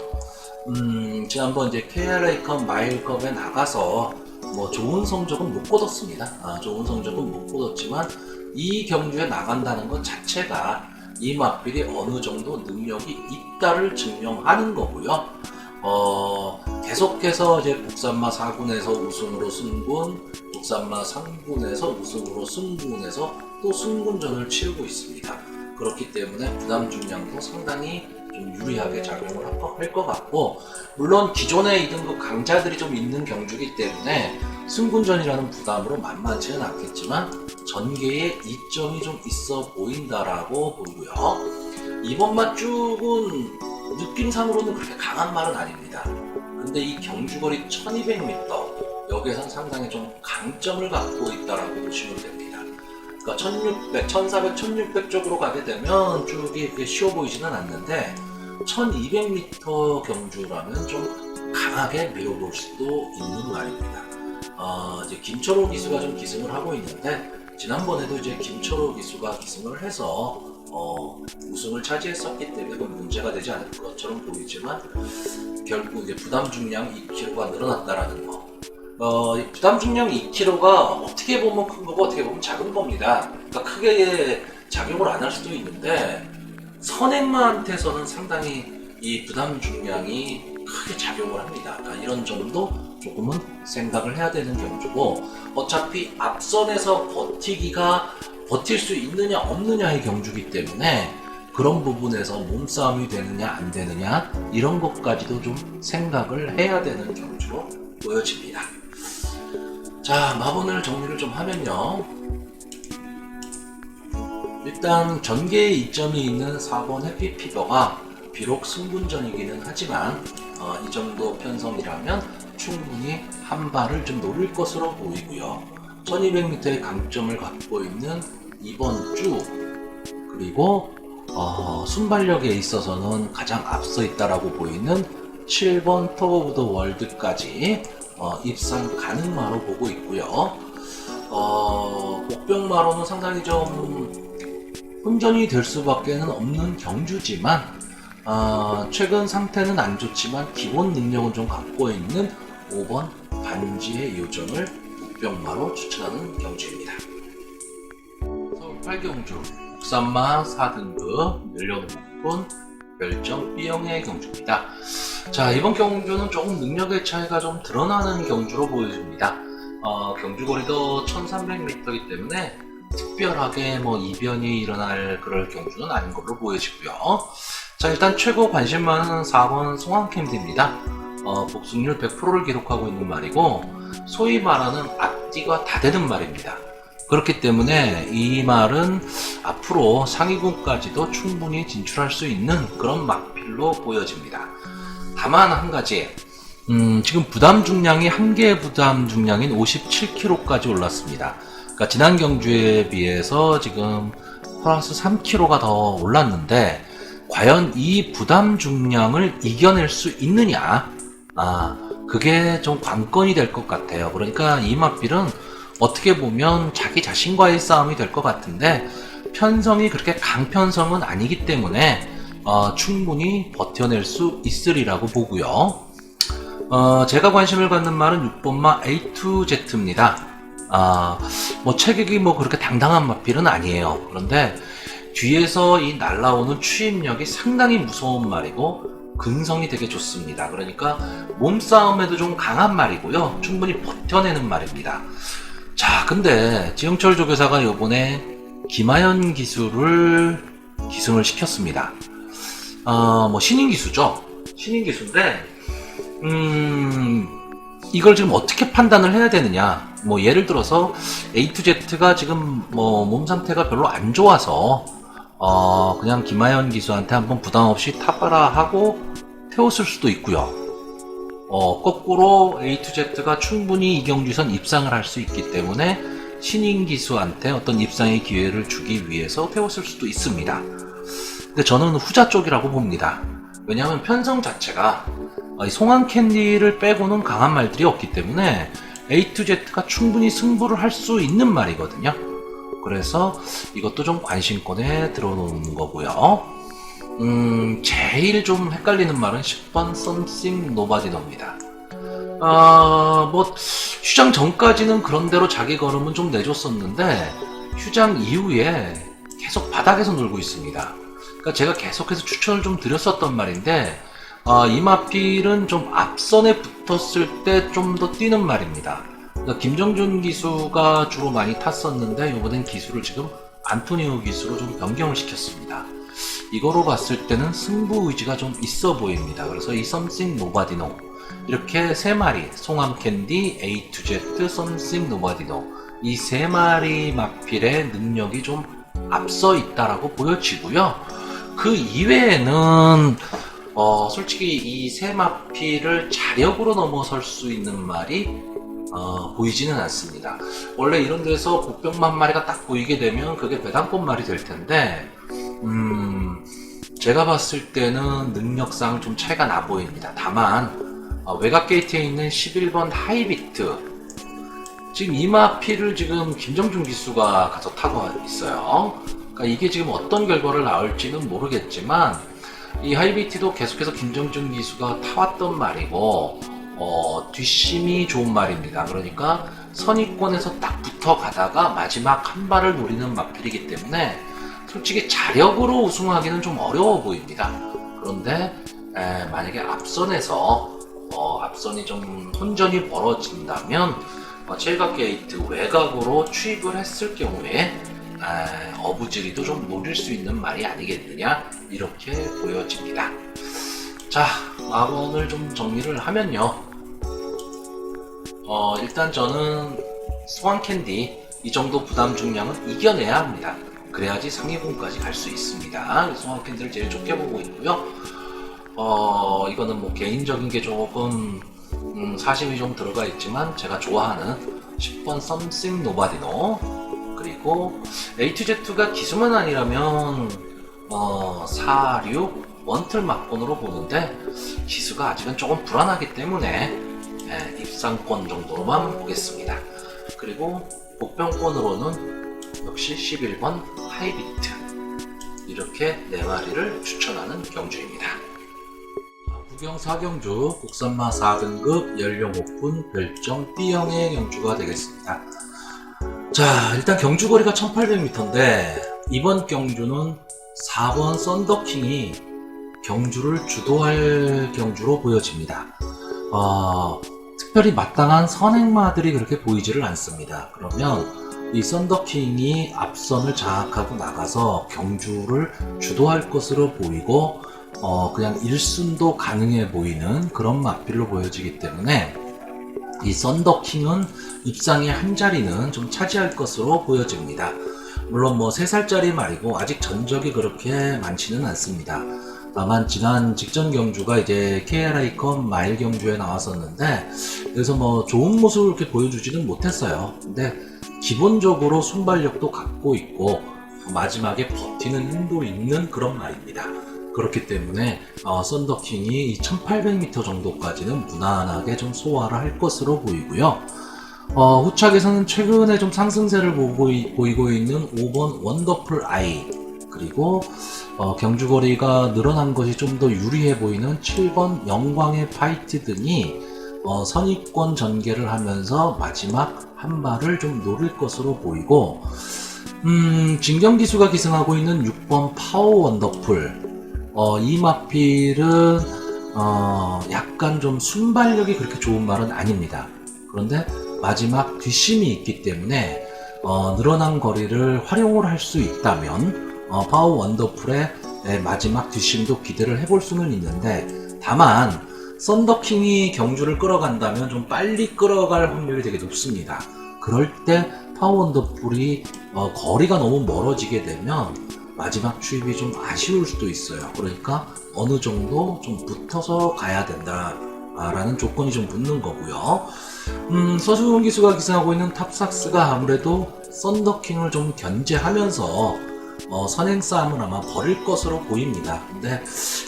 지난번 이제 KRA컵 마일컵에 나가서 뭐 좋은 성적은 못 거뒀습니다. 좋은 성적은 못 거뒀지만 이 경주에 나간다는 것 자체가 이 마필이 어느 정도 능력이 있다를 증명하는 거고요. 계속해서 이제 국산마 4군에서 우승으로 승군, 국산마 3군에서 우승으로 승군에서 또 승군전을 치르고 있습니다. 그렇기 때문에 부담 중량도 상당히 좀 유리하게 작용을 할 것 같고, 물론 기존의 2등급 강자들이 좀 있는 경주이기 때문에 승군전이라는 부담으로 만만치는 않겠지만 전개에 이점이 좀 있어 보인다라고 보고요. 이번마 쭉은 느낌상으로는 그렇게 강한 말은 아닙니다. 근데 이 경주거리 1200m, 여기에선 상당히 좀 강점을 갖고 있다라고 보시면 됩니다. 그러니까 1600, 1400, 1600 쪽으로 가게 되면 쭉이 그렇게 쉬워 보이지는 않는데 1200m 경주라면 좀 강하게 밀어볼 수도 있는 말입니다. 이제 김철호 기수가 좀 기승을 하고 있는데, 지난번에도 이제 김철호 기수가 기승을 해서 우승을 차지했었기 때문에 그건 문제가 되지 않을 것처럼 보이지만 결국 이제 부담 중량 2kg가 늘어났다라는 거. 이 부담 중량 2kg가 어떻게 보면 큰 거고 어떻게 보면 작은 겁니다. 그러니까 크게 작용을 안 할 수도 있는데 선행마한테서는 상당히 이 부담 중량이 크게 작용을 합니다. 그러니까 이런 점도 조금은 생각을 해야 되는 경주고, 어차피 앞선에서 버틸 수 있느냐 없느냐의 경주이기 때문에 그런 부분에서 몸싸움이 되느냐 안 되느냐 이런 것까지도 좀 생각을 해야 되는 경주로 보여집니다. 자, 마분을 정리를 좀 하면요, 일단 전개에 이점이 있는 4번 해피피버가 비록 승분전이기는 하지만 이 정도 편성이라면 충분히 한 발을 좀 노릴 것으로 보이고요. 1200m의 강점을 갖고 있는 2번 쭉, 그리고 순발력에 있어서는 가장 앞서 있다라고 보이는 7번 톱 오브 더 월드까지 입상 가능마로 보고 있고요. 복병마로는 상당히 좀 혼전이 될 수밖에 없는 경주지만 최근 상태는 안 좋지만 기본 능력은 좀 갖고 있는 5번 반지의 요정을 복병마로 추천하는 경주입니다. 서울 8경주 국산마 4등급 연령 높은 별정 B형의 경주입니다. 자, 이번 경주는 조금 능력의 차이가 좀 드러나는 경주로 보여집니다. 경주거리도 1300m이기 때문에 특별하게 뭐 이변이 일어날 그럴 경주는 아닌 걸로 보여지고요. 자, 일단 최고 관심만은 4번 송황캠드입니다. 복승률 100%를 기록하고 있는 말이고, 소위 말하는 앞뒤가 다 되는 말입니다. 그렇기 때문에 이 말은 앞으로 상위군까지도 충분히 진출할 수 있는 그런 막필로 보여집니다. 다만 한 가지, 지금 부담 중량이 한계 부담 중량인 57kg까지 올랐습니다. 그러니까 지난 경주에 비해서 지금 플러스 3kg가 더 올랐는데 과연 이 부담 중량을 이겨낼 수 있느냐? 그게 좀 관건이 될 것 같아요. 그러니까 이 막필은 어떻게 보면 자기 자신과의 싸움이 될 것 같은데 편성이 그렇게 강편성은 아니기 때문에 충분히 버텨낼 수 있으리라고 보고요. 제가 관심을 갖는 말은 6번마 A2Z입니다. 뭐 체격이 뭐 그렇게 당당한 마필은 아니에요. 그런데 뒤에서 이 날라오는 추입력이 상당히 무서운 말이고 근성이 되게 좋습니다. 그러니까 몸싸움에도 좀 강한 말이고요. 충분히 버텨내는 말입니다. 자, 근데 지영철 조교사가 이번에 김하연 기수를 기승을 시켰습니다. 뭐 신인 기수죠. 신인 기수인데 이걸 지금 어떻게 판단을 해야 되느냐. 뭐 예를 들어서 A2Z가 지금 뭐 몸 상태가 별로 안 좋아서 그냥 김하연 기수한테 한번 부담 없이 타봐라 하고 태웠을 수도 있고요. 거꾸로 A2Z가 충분히 이 경주선 입상을 할 수 있기 때문에 신인 기수한테 어떤 입상의 기회를 주기 위해서 태웠을 수도 있습니다. 근데 저는 후자 쪽이라고 봅니다. 왜냐하면 편성 자체가 송환 캔디를 빼고는 강한 말들이 없기 때문에 A2Z가 충분히 승부를 할 수 있는 말이거든요. 그래서 이것도 좀 관심권에 들어놓는 거고요. 제일 좀 헷갈리는 말은 10번 Something Nobody Know입니다. 뭐 휴장 전까지는 그런대로 자기 걸음은 좀 내줬었는데 휴장 이후에 계속 바닥에서 놀고 있습니다. 그러니까 제가 계속해서 추천을 좀 드렸었던 말인데 이 마필은 좀 앞선에 붙었을 때 좀 더 뛰는 말입니다. 그러니까 김정준 기수가 주로 많이 탔었는데 이번엔 기수를 지금 안토니오 기수로 좀 변경을 시켰습니다. 이거로 봤을 때는 승부 의지가 좀 있어 보입니다. 그래서 이 Something Nobody Know 이렇게 세 마리, 송암 캔디, A2Z, Something Nobody Know 이 세 마리 마필의 능력이 좀 앞서 있다라고 보여지고요. 그 이외에는 솔직히 이 세 마필을 자력으로 넘어설 수 있는 말이 보이지는 않습니다. 원래 이런 데서 복병만 마리가 딱 보이게 되면 그게 배당권 말이 될 텐데 제가 봤을 때는 능력상 좀 차이가 나 보입니다. 다만 외곽 게이트에 있는 11번 하이비트 지금 이 마필을 지금 김정준 기수가 가서 타고 있어요. 그러니까 이게 지금 어떤 결과를 낳을지는 모르겠지만 이 하이비트도 계속해서 김정준 기수가 타왔던 말이고 뒷심이 좋은 말입니다. 그러니까 선입권에서 딱 붙어 가다가 마지막 한 발을 노리는 마필이기 때문에 솔직히 자력으로 우승하기는 좀 어려워 보입니다. 그런데 만약에 앞선이 좀 혼전이 벌어진다면 칠각 게이트 외곽으로 추입을 했을 경우에 어부지리도 좀 노릴 수 있는 말이 아니겠느냐 이렇게 보여집니다. 자, 막원을 좀 정리를 하면요. 일단 저는 송환 캔디 이 정도 부담 중량은 이겨내야 합니다. 그래야지 상위군까지 갈 수 있습니다. 송환 캔디를 제일 좋게 보고 있고요. 이거는 뭐 개인적인 게 조금 사심이 좀 들어가 있지만 제가 좋아하는 10번 Something Nobody Know 그리고 A2Z가 기수만 아니라면 4, 6 원틀 막권으로 보는데 기수가 아직은 조금 불안하기 때문에 입상권 정도로만 보겠습니다. 그리고 복병권으로는 역시 11번 하이비트 이렇게 4마리를 추천하는 경주입니다. 구경 4경주 국산마 4등급 연령 오픈 별정 B형의 경주가 되겠습니다. 자, 일단 경주거리가 1800m인데 이번 경주는 4번 썬더킹이 경주를 주도할 경주로 보여집니다. 특별히 마땅한 선행마들이 그렇게 보이지를 않습니다. 그러면 이 썬더킹이 앞선을 장악하고 나가서 경주를 주도할 것으로 보이고 그냥 1순도 가능해 보이는 그런 마필로 보여지기 때문에 이 썬더킹은 입상의 한 자리는 좀 차지할 것으로 보여집니다. 물론 뭐 3살짜리 말이고 아직 전적이 그렇게 많지는 않습니다. 다만 지난 직전 경주가 이제 KRA컵 마일 경주에 나왔었는데 그래서 뭐 좋은 모습을 이렇게 보여주지는 못했어요. 근데 기본적으로 순발력도 갖고 있고 마지막에 버티는 힘도 있는 그런 말입니다. 그렇기 때문에 썬더킹이 1800m 정도까지는 무난하게 좀 소화를 할 것으로 보이고요. 후착에서는 최근에 좀 상승세를 보이고 있는 5번 원더풀 아이, 그리고 경주거리가 늘어난 것이 좀 더 유리해 보이는 7번 영광의 파이트 등이 선입권 전개를 하면서 마지막 한 발을 좀 노릴 것으로 보이고, 진경기수가 기승하고 있는 6번 파워 원더풀, 이 마필은 약간 좀 순발력이 그렇게 좋은 말은 아닙니다. 그런데 마지막 뒷심이 있기 때문에 늘어난 거리를 활용을 할 수 있다면 파워 원더풀의 마지막 뒷심도 기대를 해볼 수는 있는데, 다만 썬더킹이 경주를 끌어간다면 좀 빨리 끌어갈 확률이 되게 높습니다. 그럴 때 파워 원더풀이 거리가 너무 멀어지게 되면 마지막 추입이 좀 아쉬울 수도 있어요. 그러니까 어느 정도 좀 붙어서 가야 된다라는 조건이 좀 붙는 거고요. 서수훈 기수가 기승하고 있는 탑삭스가 아무래도 썬더킹을 좀 견제하면서 선행 싸움을 아마 벌일 것으로 보입니다. 근데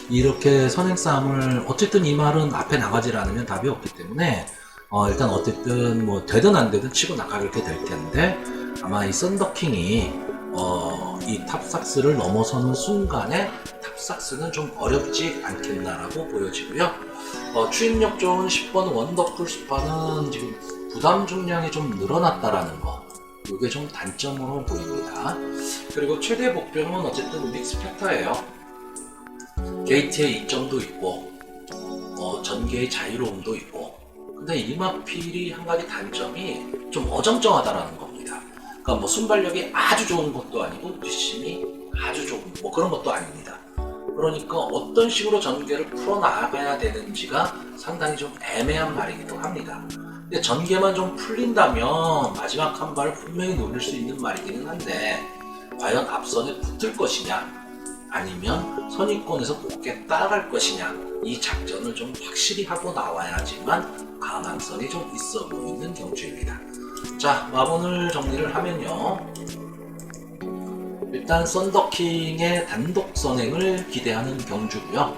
이렇게 선행 싸움을, 어쨌든 이 말은 앞에 나가질 않으면 답이 없기 때문에 일단 어쨌든 뭐 되든 안 되든 치고 나가게 될 텐데, 아마 이 썬더킹이 이 탑삭스를 넘어서는 순간에 탑삭스는 좀 어렵지 않겠나라고 보여지고요. 추입력 좋은 10번 원더풀 스파는 지금 부담 중량이 좀 늘어났다라는 거, 이게 좀 단점으로 보입니다. 그리고 최대 목표는 어쨌든 믹스 팩터예요. 게이트의 이점도 있고 전개의 자유로움도 있고, 근데 이 마필이 한 가지 단점이 좀 어정쩡하다라는 겁니다. 그러니까 뭐 순발력이 아주 좋은 것도 아니고 뒷심이 아주 좋은 뭐 그런 것도 아닙니다. 그러니까 어떤 식으로 전개를 풀어나가야 되는지가 상당히 좀 애매한 말이기도 합니다. 근데 전개만 좀 풀린다면 마지막 한 발을 분명히 노릴 수 있는 말이기는 한데, 과연 앞선에 붙을 것이냐 아니면 선입권에서 곱게 따라갈 것이냐, 이 작전을 좀 확실히 하고 나와야지만 강한선이 좀 있어 보이는 경주입니다. 자, 마분을 정리를 하면요, 일단 썬더킹의 단독 선행을 기대하는 경주고요.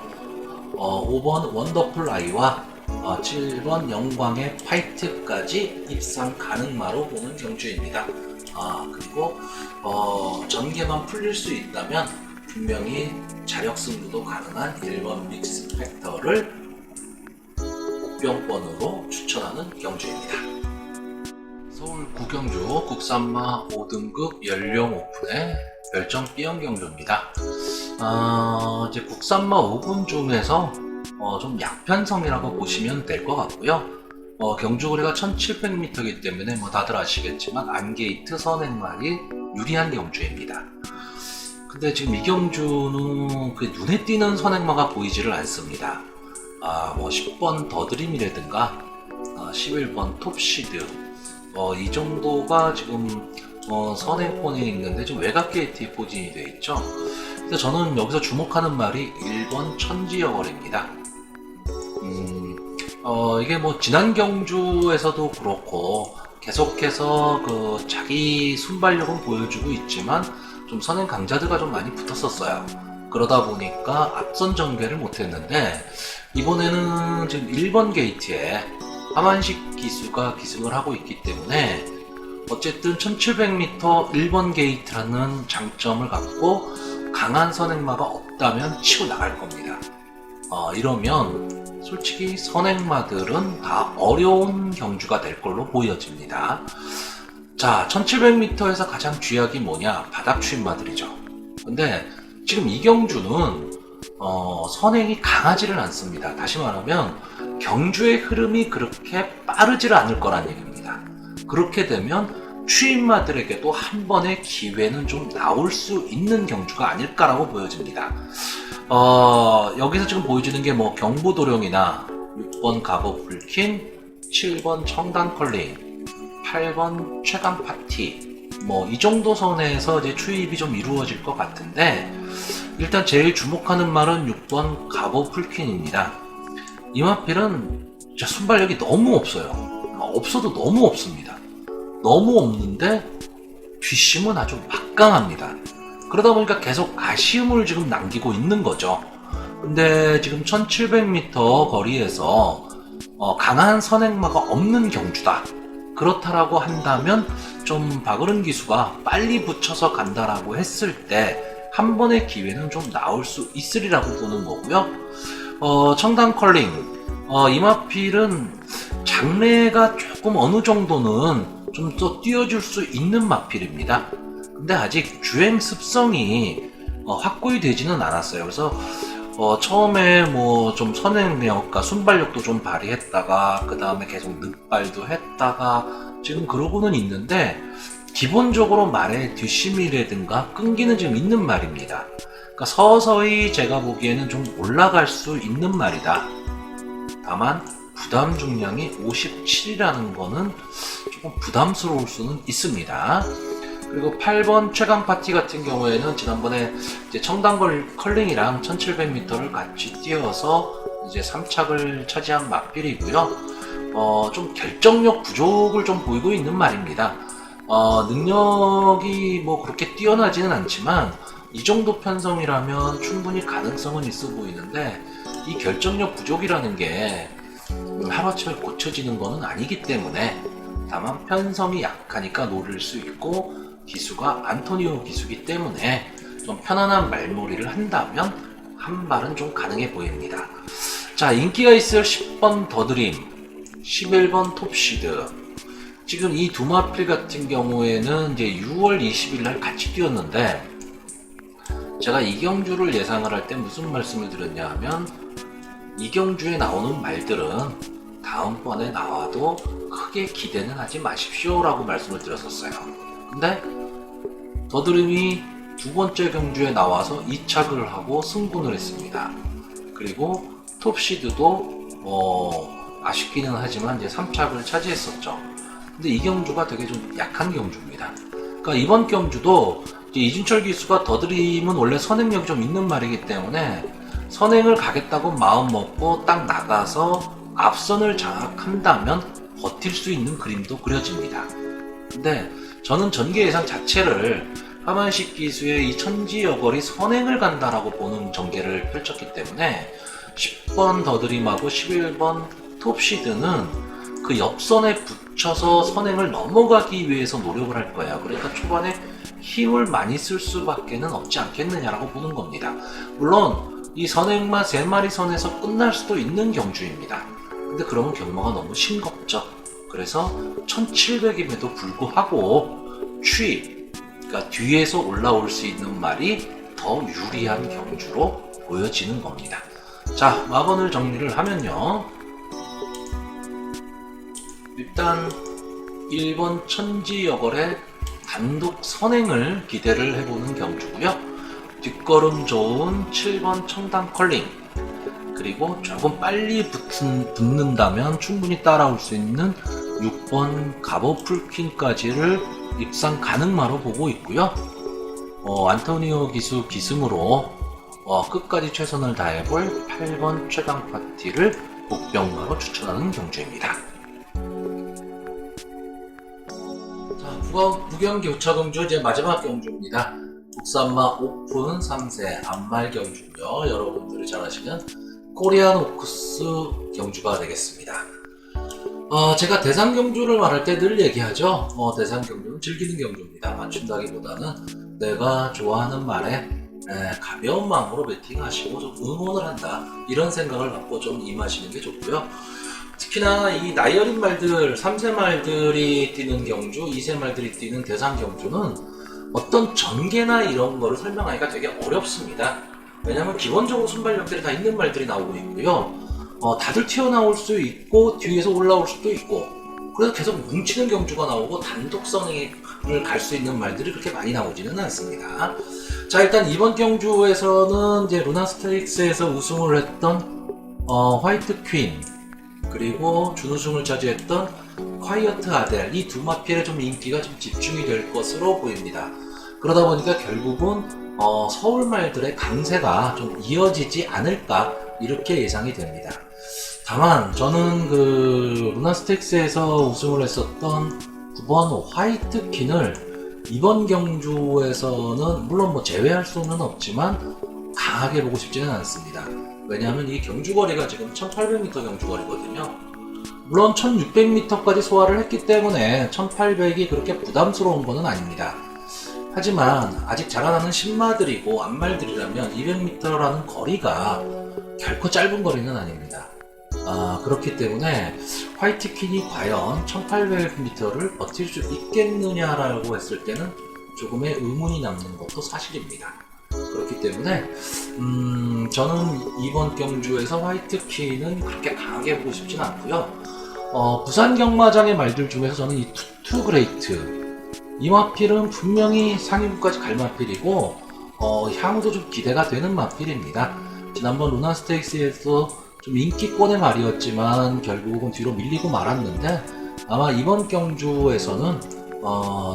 5번 원더풀 아이와 7번 영광의 파이트까지 입상 가능마로 보는 경주입니다. 그리고 전개만 풀릴 수 있다면 분명히 자력 승부도 가능한 1번 믹스 팩터를 복병권으로 추천하는 경주입니다. 서울 구경주 국산마 5등급 연령 오픈의 별점 B형 경주입니다. 이제 국산마 5군 중에서 좀 약편성이라고 보시면 될 것 같고요. 경주거리가 1700m이기 때문에 뭐 다들 아시겠지만 안게이트 선행말이 유리한 경주입니다. 근데 지금 이 경주는 그 눈에 띄는 선행마가 보이지를 않습니다. 뭐 10번 더드림이라든가 11번 톱시드, 이 정도가 지금 선행권에 있는데 좀 외곽 게이트에 포진이 되어 있죠. 그래서 저는 여기서 주목하는 말이 1번 천지여거리입니다. 이게 뭐 지난 경주에서도 그렇고 계속해서 그 자기 순발력은 보여주고 있지만 좀 선행 강자들과 좀 많이 붙었었어요. 그러다 보니까 앞선 전개를 못했는데, 이번에는 지금 1번 게이트에 하만식 기수가 기승을 하고 있기 때문에 어쨌든 1700m 1번 게이트라는 장점을 갖고 강한 선행마가 없다면 치고 나갈 겁니다. 이러면 솔직히 선행마들은 다 어려운 경주가 될 걸로 보여집니다. 자, 1700m에서 가장 쥐약이 뭐냐? 바닥 추임마들이죠. 근데 지금 이 경주는 선행이 강하지를 않습니다. 다시 말하면 경주의 흐름이 그렇게 빠르지를 않을 거란 얘기입니다. 그렇게 되면 추임마들에게도 한 번의 기회는 좀 나올 수 있는 경주가 아닐까라고 보여집니다. 여기서 지금 보여주는 게 뭐 경부도령이나 6번 가버불킨, 7번 청단 컬링, 8번 최강 파티, 뭐 이 정도 선에서 이제 추입이 좀 이루어질 것 같은데, 일단 제일 주목하는 말은 6번 가보 풀퀸입니다. 이 마필은 진짜 순발력이 너무 없어요. 없어도 너무 없습니다. 너무 없는데 뒷심은 아주 막강합니다. 그러다 보니까 계속 아쉬움을 지금 남기고 있는 거죠. 근데 지금 1700m 거리에서 강한 선행마가 없는 경주다. 그렇다라고 한다면 좀 박으른 기수가 빨리 붙여서 간다라고 했을 때 한 번의 기회는 좀 나올 수 있으리라고 보는 거고요. 청단 컬링, 이 마필은 장래가 조금 어느 정도는 좀 더 띄워줄 수 있는 마필입니다. 근데 아직 주행 습성이 확고히 되지는 않았어요. 그래서 처음에 뭐 좀 선행력과 순발력도 좀 발휘했다가 그 다음에 계속 늑발도 했다가 지금 그러고는 있는데, 기본적으로 말의 뒷심이라든가 끈기는 지금 있는 말입니다. 그러니까 서서히 제가 보기에는 좀 올라갈 수 있는 말이다. 다만 부담 중량이 57이라는 거는 조금 부담스러울 수는 있습니다. 그리고 8번 최강 파티 같은 경우에는 지난번에 이제 청단 컬링이랑 1700m를 같이 뛰어서 이제 3착을 차지한 막필이고요. 좀 결정력 부족을 좀 보이고 있는 말입니다. 능력이 뭐 그렇게 뛰어나지는 않지만 이 정도 편성이라면 충분히 가능성은 있어 보이는데, 이 결정력 부족이라는 게 하루아침에 고쳐지는 거는 아니기 때문에, 다만 편성이 약하니까 노릴 수 있고 기수가 안토니오 기수기 때문에 좀 편안한 말머리를 한다면 한 발은 좀 가능해 보입니다. 자, 인기가 있을 10번 더드림, 11번 톱시드. 지금 이 두 마필 같은 경우에는 이제 6월 20일 날 같이 뛰었는데, 제가 이 경주를 예상을 할 때 무슨 말씀을 드렸냐 하면, 이 경주에 나오는 말들은 다음번에 나와도 크게 기대는 하지 마십시오 라고 말씀을 드렸었어요. 근데 더드림이 두 번째 경주에 나와서 2착을 하고 승분을 했습니다. 그리고 톱시드도 아쉽기는 하지만 이제 3착을 차지했었죠. 근데 이 경주가 되게 좀 약한 경주입니다. 그러니까 이번 경주도 이제 이준철 기수가 더드림은 원래 선행력이 좀 있는 말이기 때문에 선행을 가겠다고 마음 먹고 딱 나가서 앞선을 장악한다면 버틸 수 있는 그림도 그려집니다. 근데 저는 전개 예상 자체를 하만식 기수의 이 천지여걸이 선행을 간다라고 보는 전개를 펼쳤기 때문에 10번 더드림하고 11번 톱시드는 그 옆선에 붙여서 선행을 넘어가기 위해서 노력을 할 거예요. 그러니까 초반에 힘을 많이 쓸 수밖에는 없지 않겠느냐라고 보는 겁니다. 물론 이 선행마 3마리 선에서 끝날 수도 있는 경주입니다. 근데 그러면 경마가 너무 싱겁죠. 그래서 1700임에도 불구하고 추입, 그러니까 뒤에서 올라올 수 있는 말이 더 유리한 경주로 보여지는 겁니다. 자, 마번을 정리를 하면요. 일단 1번 천지여걸의 단독 선행을 기대를 해보는 경주고요. 뒷걸음 좋은 7번 청단 컬링, 그리고 조금 빨리 붙는다면 충분히 따라올 수 있는 6번 가보 풀퀸까지를 입상 가능마로 보고 있고요. 안토니오 기수 기승으로 끝까지 최선을 다해볼 8번 최강 파티를 복병마로 추천하는 경주입니다. 자, 부경 교차 경주 이제 마지막 경주입니다. 국산마 오픈 3세 암말 경주고요. 여러분들이 잘 아시는 코리안 오크스 경주가 되겠습니다. 제가 대상 경주를 말할 때 늘 얘기하죠. 대상 경주는 즐기는 경주입니다. 맞춘다기보다는 내가 좋아하는 말에 가벼운 마음으로 배팅하시고 좀 응원을 한다, 이런 생각을 갖고 좀 임하시는 게 좋고요. 특히나 이 나이 어린 말들, 3세 말들이 뛰는 경주, 2세 말들이 뛰는 대상 경주는 어떤 전개나 이런 거를 설명하기가 되게 어렵습니다. 왜냐면 기본적으로 순발력들이 다 있는 말들이 나오고 있고요. 다들 튀어나올 수 있고 뒤에서 올라올 수도 있고, 그래서 계속 뭉치는 경주가 나오고 단독성을 갈 수 있는 말들이 그렇게 많이 나오지는 않습니다. 자, 일단 이번 경주에서는 이제 루나 스테이크스에서 우승을 했던 화이트 퀸, 그리고 준우승을 차지했던 콰이어트 아델, 이 두 마필의 좀 인기가 좀 집중이 될 것으로 보입니다. 그러다 보니까 결국은 서울 말들의 강세가 좀 이어지지 않을까 이렇게 예상이 됩니다. 다만 저는 그 루나스틱스에서 우승을 했었던 9번 화이트킨을 이번 경주에서는 물론 뭐 제외할 수는 없지만 강하게 보고 싶지는 않습니다. 왜냐하면 이 경주거리가 지금 1800m 경주거리거든요. 물론 1600m까지 소화를 했기 때문에 1800이 그렇게 부담스러운 것은 아닙니다. 하지만 아직 자라나는 신마들이고 암말들이라면 200m라는 거리가 결코 짧은 거리는 아닙니다. 그렇기 때문에 화이트킨이 과연 1800m를 버틸 수 있겠느냐라고 했을 때는 조금의 의문이 남는 것도 사실입니다. 그렇기 때문에 저는 이번 경주에서 화이트킨은 그렇게 강하게 보고 싶진 않고요. 부산 경마장의 말들 중에서 저는 이 투투 그레이트 이 마필은 분명히 상위부까지 갈 마필이고 향후도 좀 기대가 되는 마필입니다. 지난번 루나스테이크스에서 좀 인기권의 말이었지만 결국은 뒤로 밀리고 말았는데 아마 이번 경주에서는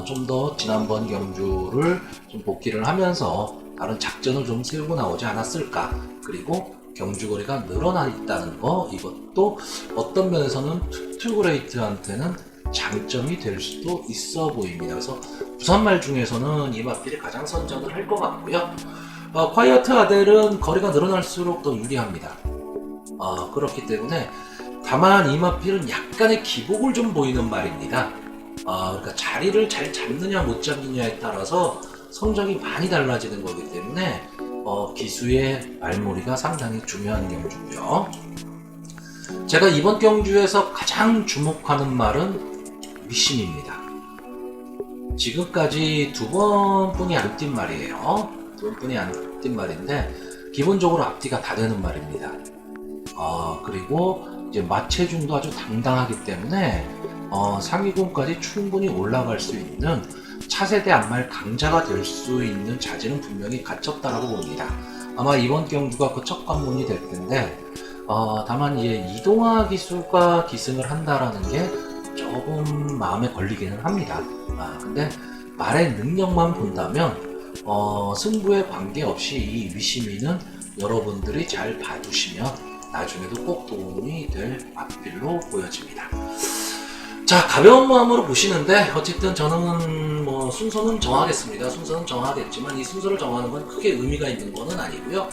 좀 더 지난번 경주를 좀 복귀를 하면서 다른 작전을 좀 세우고 나오지 않았을까. 그리고 경주거리가 늘어나 있다는 거, 이것도 어떤 면에서는 투투그레이트한테는 장점이 될 수도 있어 보입니다. 그래서 부산말 중에서는 이 마필이 가장 선전을 할 것 같고요. 콰이어트 아델은 거리가 늘어날수록 더 유리합니다. 그렇기 때문에 다만 이 마필은 약간의 기복을 좀 보이는 말입니다. 그러니까 자리를 잘 잡느냐 못 잡느냐에 따라서 성적이 많이 달라지는 거기 때문에 기수의 말몰이가 상당히 중요한 경주고요. 제가 이번 경주에서 가장 주목하는 말은 위심입니다. 지금까지 두 번뿐이 안 뛴 말이에요. 두 번뿐이 안 뛴 말인데 기본적으로 앞뒤가 다 되는 말입니다. 그리고 이제 마체중도 아주 당당하기 때문에 상위군까지 충분히 올라갈 수 있는 차세대 암말 강자가 될 수 있는 자질은 분명히 갖췄다라고 봅니다. 아마 이번 경주가 그 첫 관문이 될 텐데 다만 이제 이동화 기수가 기승을 한다라는 게 조금 마음에 걸리기는 합니다. 근데 말의 능력만 본다면 승부에 관계없이 이 위시미는 여러분들이 잘 봐주시면 나중에도 꼭 도움이 될 마필로 보여집니다. 자, 가벼운 마음으로 보시는데 어쨌든 저는 뭐 순서는 정하겠습니다. 순서는 정하겠지만 이 순서를 정하는 건 크게 의미가 있는 거는 아니고요.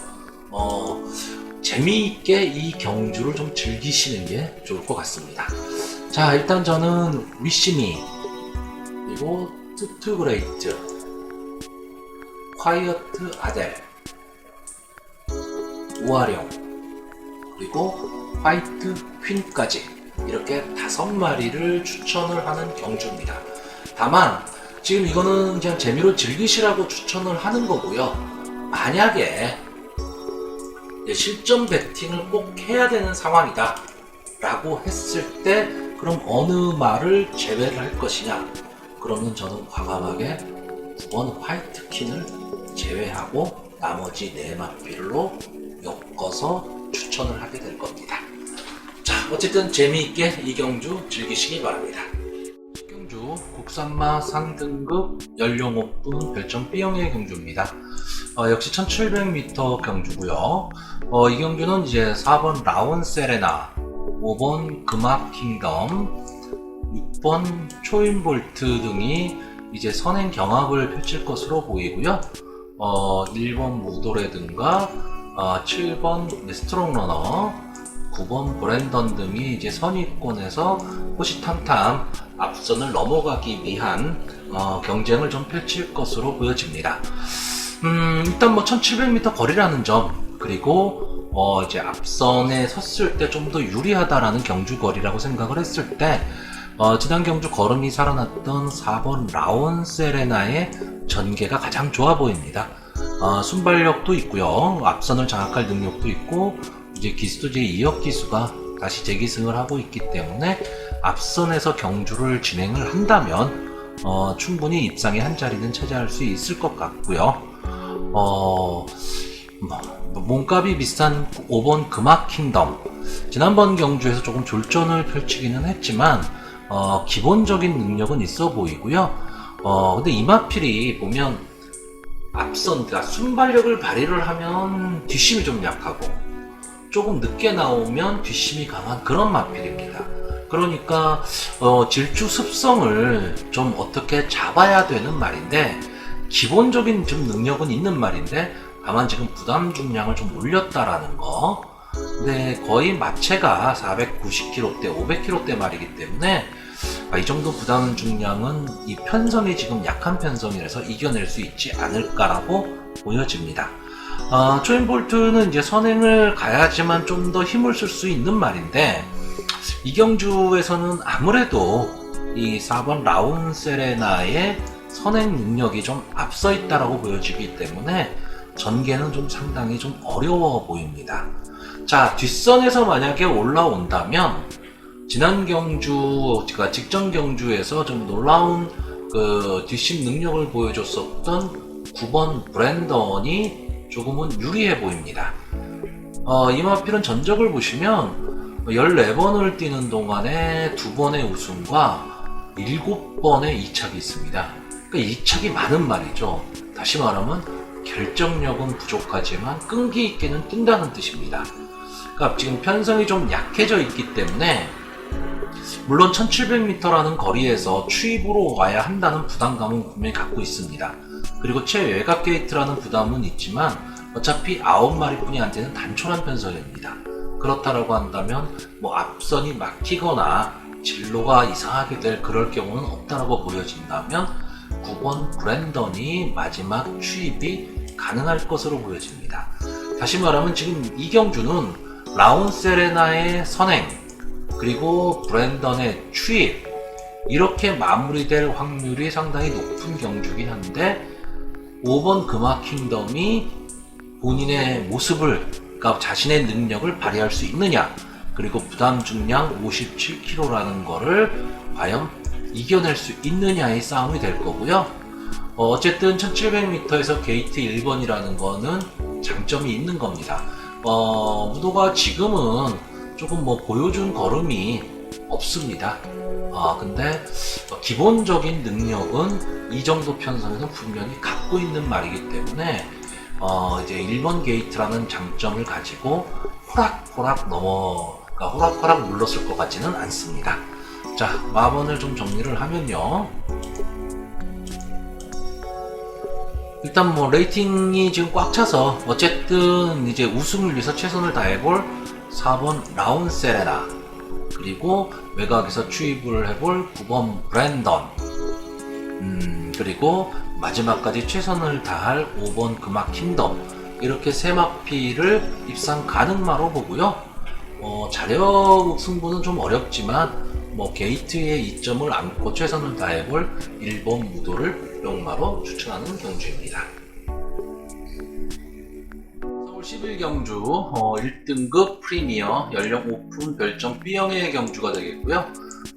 재미있게 이 경주를 좀 즐기시는 게 좋을 것 같습니다. 자, 일단 저는 위시미, 그리고 투투그레이트, 콰이어트 아델, 우아령, 그리고 화이트 퀸까지 이렇게 5마리를 추천을 하는 경주입니다. 다만 지금 이거는 그냥 재미로 즐기시라고 추천을 하는 거고요. 만약에 실전 베팅을 꼭 해야 되는 상황이다 라고 했을 때 그럼 어느 말을 제외를 할 것이냐, 그러면 저는 과감하게 9번 화이트킨을 제외하고 나머지 4마필로 엮어서 추천을 하게 될 겁니다. 자, 어쨌든 재미있게 이 경주 즐기시기 바랍니다. 경주 국산마 상등급 연령 5분 별점 B형의 경주입니다. 역시 1700m 경주고요. 이 경주는 이제 4번 라온 세레나, 5번 금악 킹덤, 6번 초인볼트 등이 이제 선행 경합을 펼칠 것으로 보이고요. 1번 무도레든가 7번 스트롱 러너, 9번 브랜던 등이 이제 선위권에서 호시탐탐 앞선을 넘어가기 위한 경쟁을 좀 펼칠 것으로 보여집니다. 일단 뭐 1700m 거리라는 점, 그리고 이제 앞선에 섰을 때 좀 더 유리하다라는 경주 거리라고 생각을 했을 때 지난 경주 걸음이 살아났던 4번 라온 세레나의 전개가 가장 좋아 보입니다. 순발력도 있고요. 앞선을 장악할 능력도 있고, 이제 기수도 이제 2역 기수가 다시 재기승을 하고 있기 때문에 앞선에서 경주를 진행을 한다면 충분히 입상의 한 자리는 차지할 수 있을 것 같고요. 몸값이 비싼 5번 금악 킹덤, 지난번 경주에서 조금 졸전을 펼치기는 했지만 기본적인 능력은 있어 보이고요. 근데 이마필이 보면 앞선, 그러니까 순발력을 발휘를 하면 뒷심이 좀 약하고 조금 늦게 나오면 뒷심이 강한 그런 마필입니다. 그러니까 질주 습성을 좀 어떻게 잡아야 되는 말인데, 기본적인 좀 능력은 있는 말인데 다만 지금 부담 중량을 좀 올렸다라는 거. 근데 거의 마체가 490kg대, 500kg대 말이기 때문에 이 정도 부담 중량은 이 편성이 지금 약한 편성이라서 이겨낼 수 있지 않을까라고 보여집니다. 초인볼트는 이제 선행을 가야지만 좀 더 힘을 쓸 수 있는 말인데, 이 경주에서는 아무래도 이 4번 라운 세레나의 선행 능력이 좀 앞서 있다라고 보여지기 때문에 전개는 좀 상당히 좀 어려워 보입니다. 자, 뒷선에서 만약에 올라온다면 지난 경주, 그러니까 직전 경주에서 좀 놀라운 그 뒷심 능력을 보여줬었던 9번 브랜던이 조금은 유리해 보입니다. 이 마필은 전적을 보시면 14번을 뛰는 동안에 2번의 우승과 7번의 이착이 있습니다. 그러니까 이착이 많은 말이죠. 다시 말하면 결정력은 부족하지만 끈기 있게는 뛴다는 뜻입니다. 그러니까 지금 편성이 좀 약해져 있기 때문에 물론 1700m라는 거리에서 추입으로 와야 한다는 부담감은 분명히 갖고 있습니다. 그리고 최외곽 게이트라는 부담은 있지만 어차피 9마리뿐이 안 되는 단촐한 편성입니다. 그렇다라고 한다면 뭐 앞선이 막히거나 진로가 이상하게 될 그럴 경우는 없다라고 보여진다면 9번 브랜던이 마지막 추입이 가능할 것으로 보여집니다. 다시 말하면 지금 이 경주는 라운 세레나의 선행 그리고 브랜던의 추입, 이렇게 마무리될 확률이 상당히 높은 경주긴 한데 5번 금화 킹덤이 본인의 모습을, 그러니까 자신의 능력을 발휘할 수 있느냐, 그리고 부담 중량 57kg라는 거를 과연 이겨낼 수 있느냐의 싸움이 될 거고요. 어쨌든 1700m에서 게이트 1번이라는 거는 장점이 있는 겁니다. 무도가 지금은 조금 뭐 보여준 걸음이 없습니다. 근데 기본적인 능력은 이 정도 편성에서 분명히 갖고 있는 말이기 때문에 이제 1번 게이트라는 장점을 가지고 호락호락 그러니까 호락호락 물렀을 것 같지는 않습니다. 자, 마번을 좀 정리를 하면요. 일단 뭐 레이팅이 지금 꽉 차서 어쨌든 이제 우승을 위해서 최선을 다해볼 4번 라운 세레나, 그리고 외곽에서 추입을 해볼 9번 브랜던, 그리고 마지막까지 최선을 다할 5번 금화 킹덤, 이렇게 세 마피를 입상 가능마로 보고요. 자력 승부는 좀 어렵지만 뭐 게이트의 이점을 안고 최선을 다해볼 1번 무도를 명마로 추천하는 경주입니다. 서울 11경주 1등급 프리미어 연령 오픈 별점 B형의 경주가 되겠고요.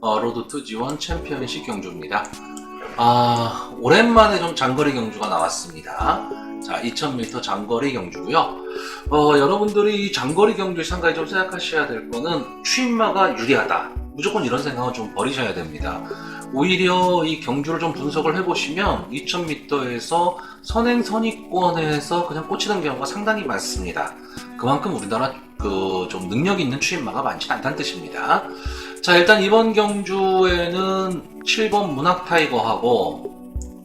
로드 투 G1 챔피언십 경주입니다. 오랜만에 좀 장거리 경주가 나왔습니다. 자, 2000m 장거리 경주고요. 여러분들이 이 장거리 경주에 상당히 좀 생각하셔야 될 거는 추임마가 유리하다. 무조건 이런 생각은 좀 버리셔야 됩니다. 오히려 이 경주를 좀 분석을 해보시면 2000m에서 선행 선입권에서 그냥 꽂히는 경우가 상당히 많습니다. 그만큼 우리나라 좀 능력 있는 추임마가 많지 않다는 뜻입니다. 자, 일단 이번 경주에는 7번 문학 타이거하고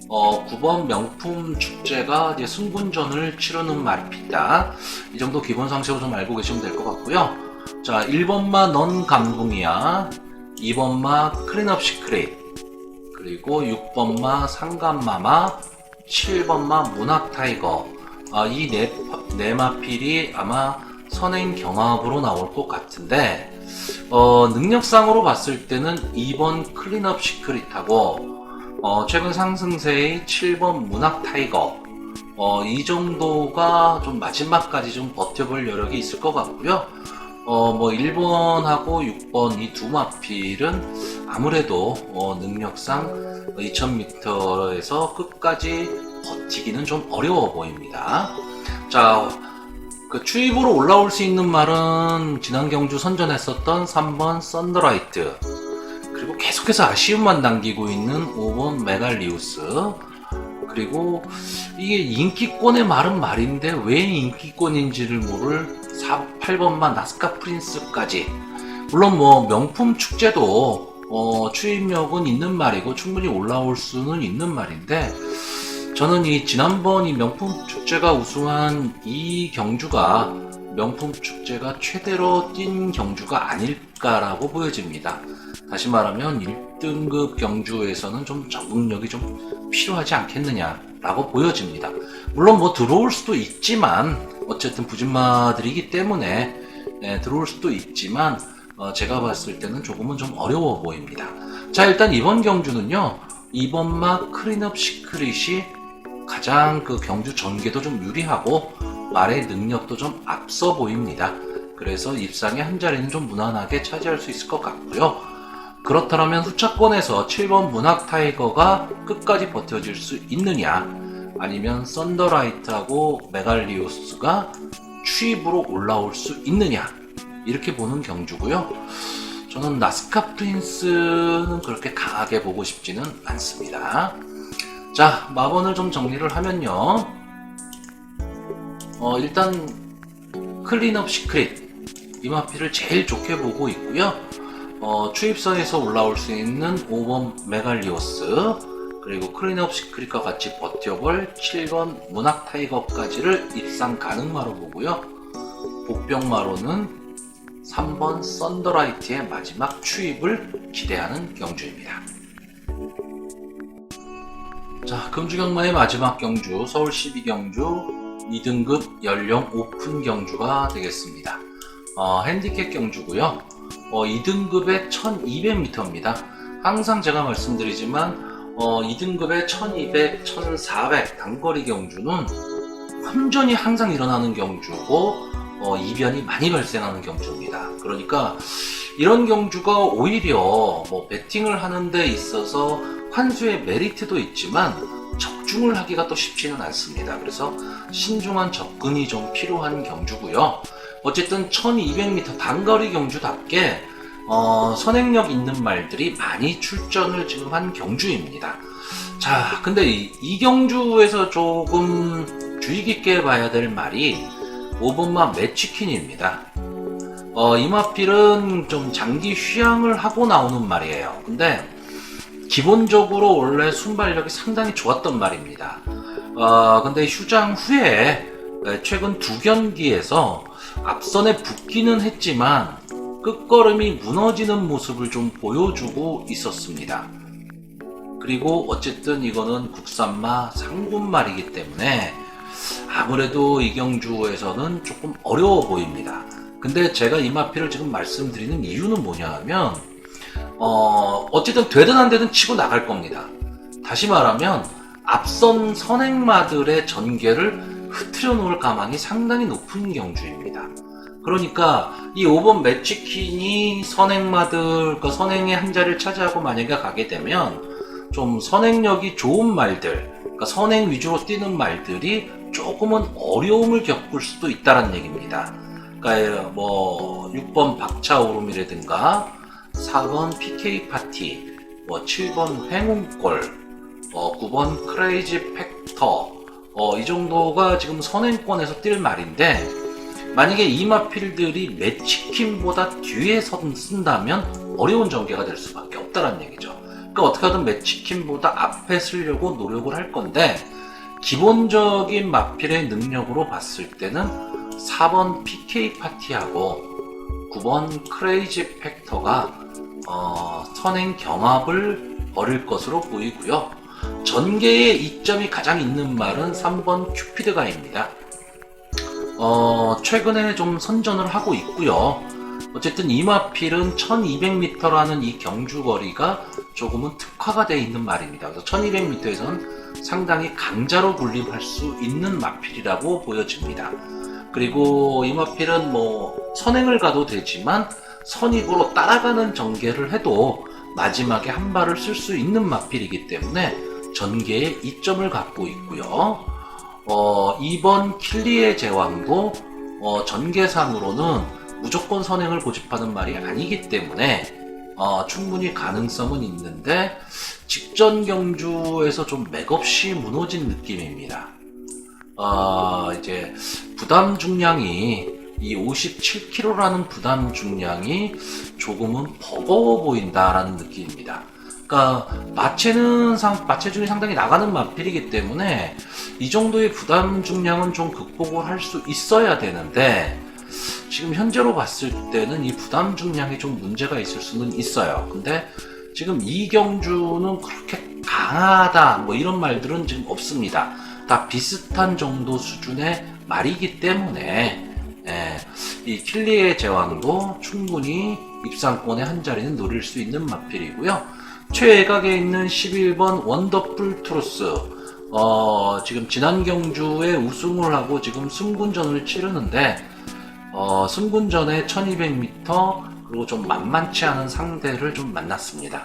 9번 명품 축제가 이제 승분전을 치르는 말입니다. 이 정도 기본 상식으로 좀 알고 계시면 될 것 같고요. 자, 1번마 넌 감동이야, 2번마 클린업 시크릿, 그리고 6번마 상감마마, 7번마 문학 타이거, 이 네 마필이 아마 선행 경합으로 나올 것 같은데, 능력상으로 봤을 때는 2번 클린업 시크릿하고 최근 상승세의 7번 문학 타이거, 이 정도가 좀 마지막까지 좀 버텨볼 여력이 있을 것 같고요. 뭐 1번하고 6번 이 두 마필은 아무래도 능력상 2000m에서 끝까지 버티기는 좀 어려워 보입니다. 자, 그 추입으로 올라올 수 있는 말은 지난 경주 선전했었던 3번 썬더라이트, 그리고 계속해서 아쉬움만 남기고 있는 5번 메갈리우스, 그리고 이게 인기권의 말은 말인데 왜 인기권인지를 모를 8번만 나스카 프린스까지. 물론 뭐 명품 축제도 추입력은 있는 말이고 충분히 올라올 수는 있는 말인데, 저는 이 지난번 이 명품 축제가 우승한 이 경주가 명품 축제가 최대로 뛴 경주가 아닐까라고 보여집니다. 다시 말하면 1등급 경주에서는 좀 적응력이 좀 필요하지 않겠느냐라고 보여집니다. 물론 뭐 들어올 수도 있지만, 어쨌든 부진마들이기 때문에 들어올 수도 있지만, 제가 봤을 때는 조금은 좀 어려워 보입니다. 자, 일단 이번 경주는요, 2번마 클린업 시크릿이 가장 그 경주 전개도 좀 유리하고 말의 능력도 좀 앞서 보입니다. 그래서 입상의 한 자리는 좀 무난하게 차지할 수 있을 것 같고요. 그렇다면 후차권에서 7번 문학 타이거가 끝까지 버텨줄 수 있느냐, 아니면 썬더라이트하고 메갈리오스가 추입으로 올라올 수 있느냐, 이렇게 보는 경주고요. 저는 나스카 프린스는 그렇게 강하게 보고 싶지는 않습니다. 자, 마번을 좀 정리를 하면요, 일단 클린업 시크릿 이마피를 제일 좋게 보고 있고요. 추입선에서 올라올 수 있는 5번 메갈리오스, 그리고 클린업 시크릿과 같이 버텨볼 7번 문학 타이거까지를 입상 가능마로 보고요. 복병마로는 3번 썬더라이트의 마지막 추입을 기대하는 경주입니다. 자, 금주경마의 마지막 경주, 서울 12경주 2등급 연령 오픈 경주가 되겠습니다. 핸디캡 경주고요. 2등급에 1200m입니다. 항상 제가 말씀드리지만 2등급에 1200, 1400 단거리 경주는 혼전이 항상 일어나는 경주고 이변이 많이 발생하는 경주입니다. 그러니까 이런 경주가 오히려 뭐 배팅을 하는 데 있어서 환수의 메리트도 있지만 적중을 하기가 또 쉽지는 않습니다. 그래서 신중한 접근이 좀 필요한 경주고요. 어쨌든 1200m 단거리 경주답게 선행력 있는 말들이 많이 출전을 지금 한 경주입니다. 자, 근데 이 경주에서 조금 주의 깊게 봐야 될 말이 5번마 매치킨입니다. 이마필은 좀 장기 휴양을 하고 나오는 말이에요. 근데 기본적으로 원래 순발력이 상당히 좋았던 말입니다. 근데 휴장 후에 최근 2경기에서 앞선에 붙기는 했지만 끝걸음이 무너지는 모습을 좀 보여주고 있었습니다. 그리고 어쨌든 이거는 국산마 상군말이기 때문에 아무래도 이 경주에서는 조금 어려워 보입니다. 근데 제가 이마피를 지금 말씀드리는 이유는 뭐냐 하면 어쨌든 되든 안 되든 치고 나갈 겁니다. 다시 말하면 앞선 선행마들의 전개를 흐트려 놓을 가망이 상당히 높은 경주입니다. 그러니까 이 5번 매치킨이 선행마들, 그 선행의 한 자리를 차지하고 만약에 가게 되면 좀 선행력이 좋은 말들, 그러니까 선행 위주로 뛰는 말들이 조금은 어려움을 겪을 수도 있다는 얘기입니다. 그러니까 뭐 6번 박차오름이라든가 4번 PK 파티, 7번 행운골, 9번 크레이지 팩터, 이 정도가 지금 선행권에서 뛸 말인데, 만약에 이마필들이 매치킨보다 뒤에 쓴다면 어려운 전개가 될 수밖에 없다는 얘기죠. 그러니까 어떻게 하든 매치킨보다 앞에 쓰려고 노력을 할 건데, 기본적인 마필의 능력으로 봤을 때는 4번 PK 파티하고 9번 크레이지 팩터가 선행 경합을 벌일 것으로 보이고요. 전개의 이점이 가장 있는 말은 3번 큐피드가입니다. 최근에 좀 선전을 하고 있고요. 어쨌든 이마필은 1200m라는 이 경주거리가 조금은 특화가 되어 있는 말입니다. 그래서 1200m에서는 상당히 강자로 군림할 수 있는 마필이라고 보여집니다. 그리고 이마필은 뭐 선행을 가도 되지만 선입으로 따라가는 전개를 해도 마지막에 한 발을 쓸 수 있는 마필이기 때문에 전개에 이점을 갖고 있고요. 2번 킬리의 제왕도 전개상으로는 무조건 선행을 고집하는 말이 아니기 때문에 충분히 가능성은 있는데 직전 경주에서 좀 맥없이 무너진 느낌입니다. 이제 부담 중량이 이 57kg라는 부담 중량이 조금은 버거워 보인다라는 느낌입니다. 그러니까 마체 중이 상당히 나가는 마필이기 때문에 이 정도의 부담 중량은 좀 극복을 할 수 있어야 되는데 지금 현재로 봤을 때는 이 부담 중량이 좀 문제가 있을 수는 있어요. 근데 지금 이 경주는 그렇게 강하다 뭐 이런 말들은 지금 없습니다. 다 비슷한 정도 수준의 말이기 때문에 이 킬리의 제왕도 충분히 입상권의 한 자리는 노릴 수 있는 마필이고요. 최애각에 있는 11번 원더풀 트루스 지금 지난 경주에 우승을 하고 지금 승군전을 치르는데 승군전에 1200m 그리고 좀 만만치 않은 상대를 좀 만났습니다.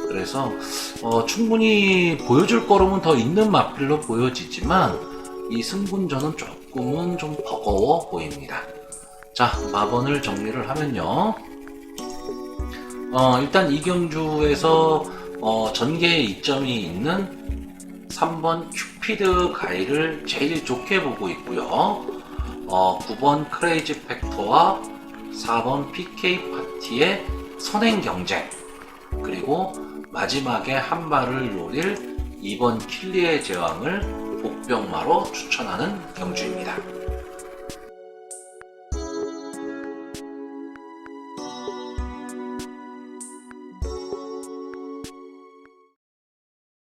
그래서 충분히 보여줄 거로는 더 있는 마필로 보여지지만 이 승군전은 조금은 좀 버거워 보입니다. 자, 마번을 정리를 하면요. 일단 이 경주에서 전개에 이점이 있는 3번 큐피드 가이를 제일 좋게 보고 있고요. 9번 크레이지 팩터와 4번 PK 파티의 선행 경쟁, 그리고 마지막에 한 발을 노릴 2번 킬리의 제왕을 복병마로 추천하는 경주입니다.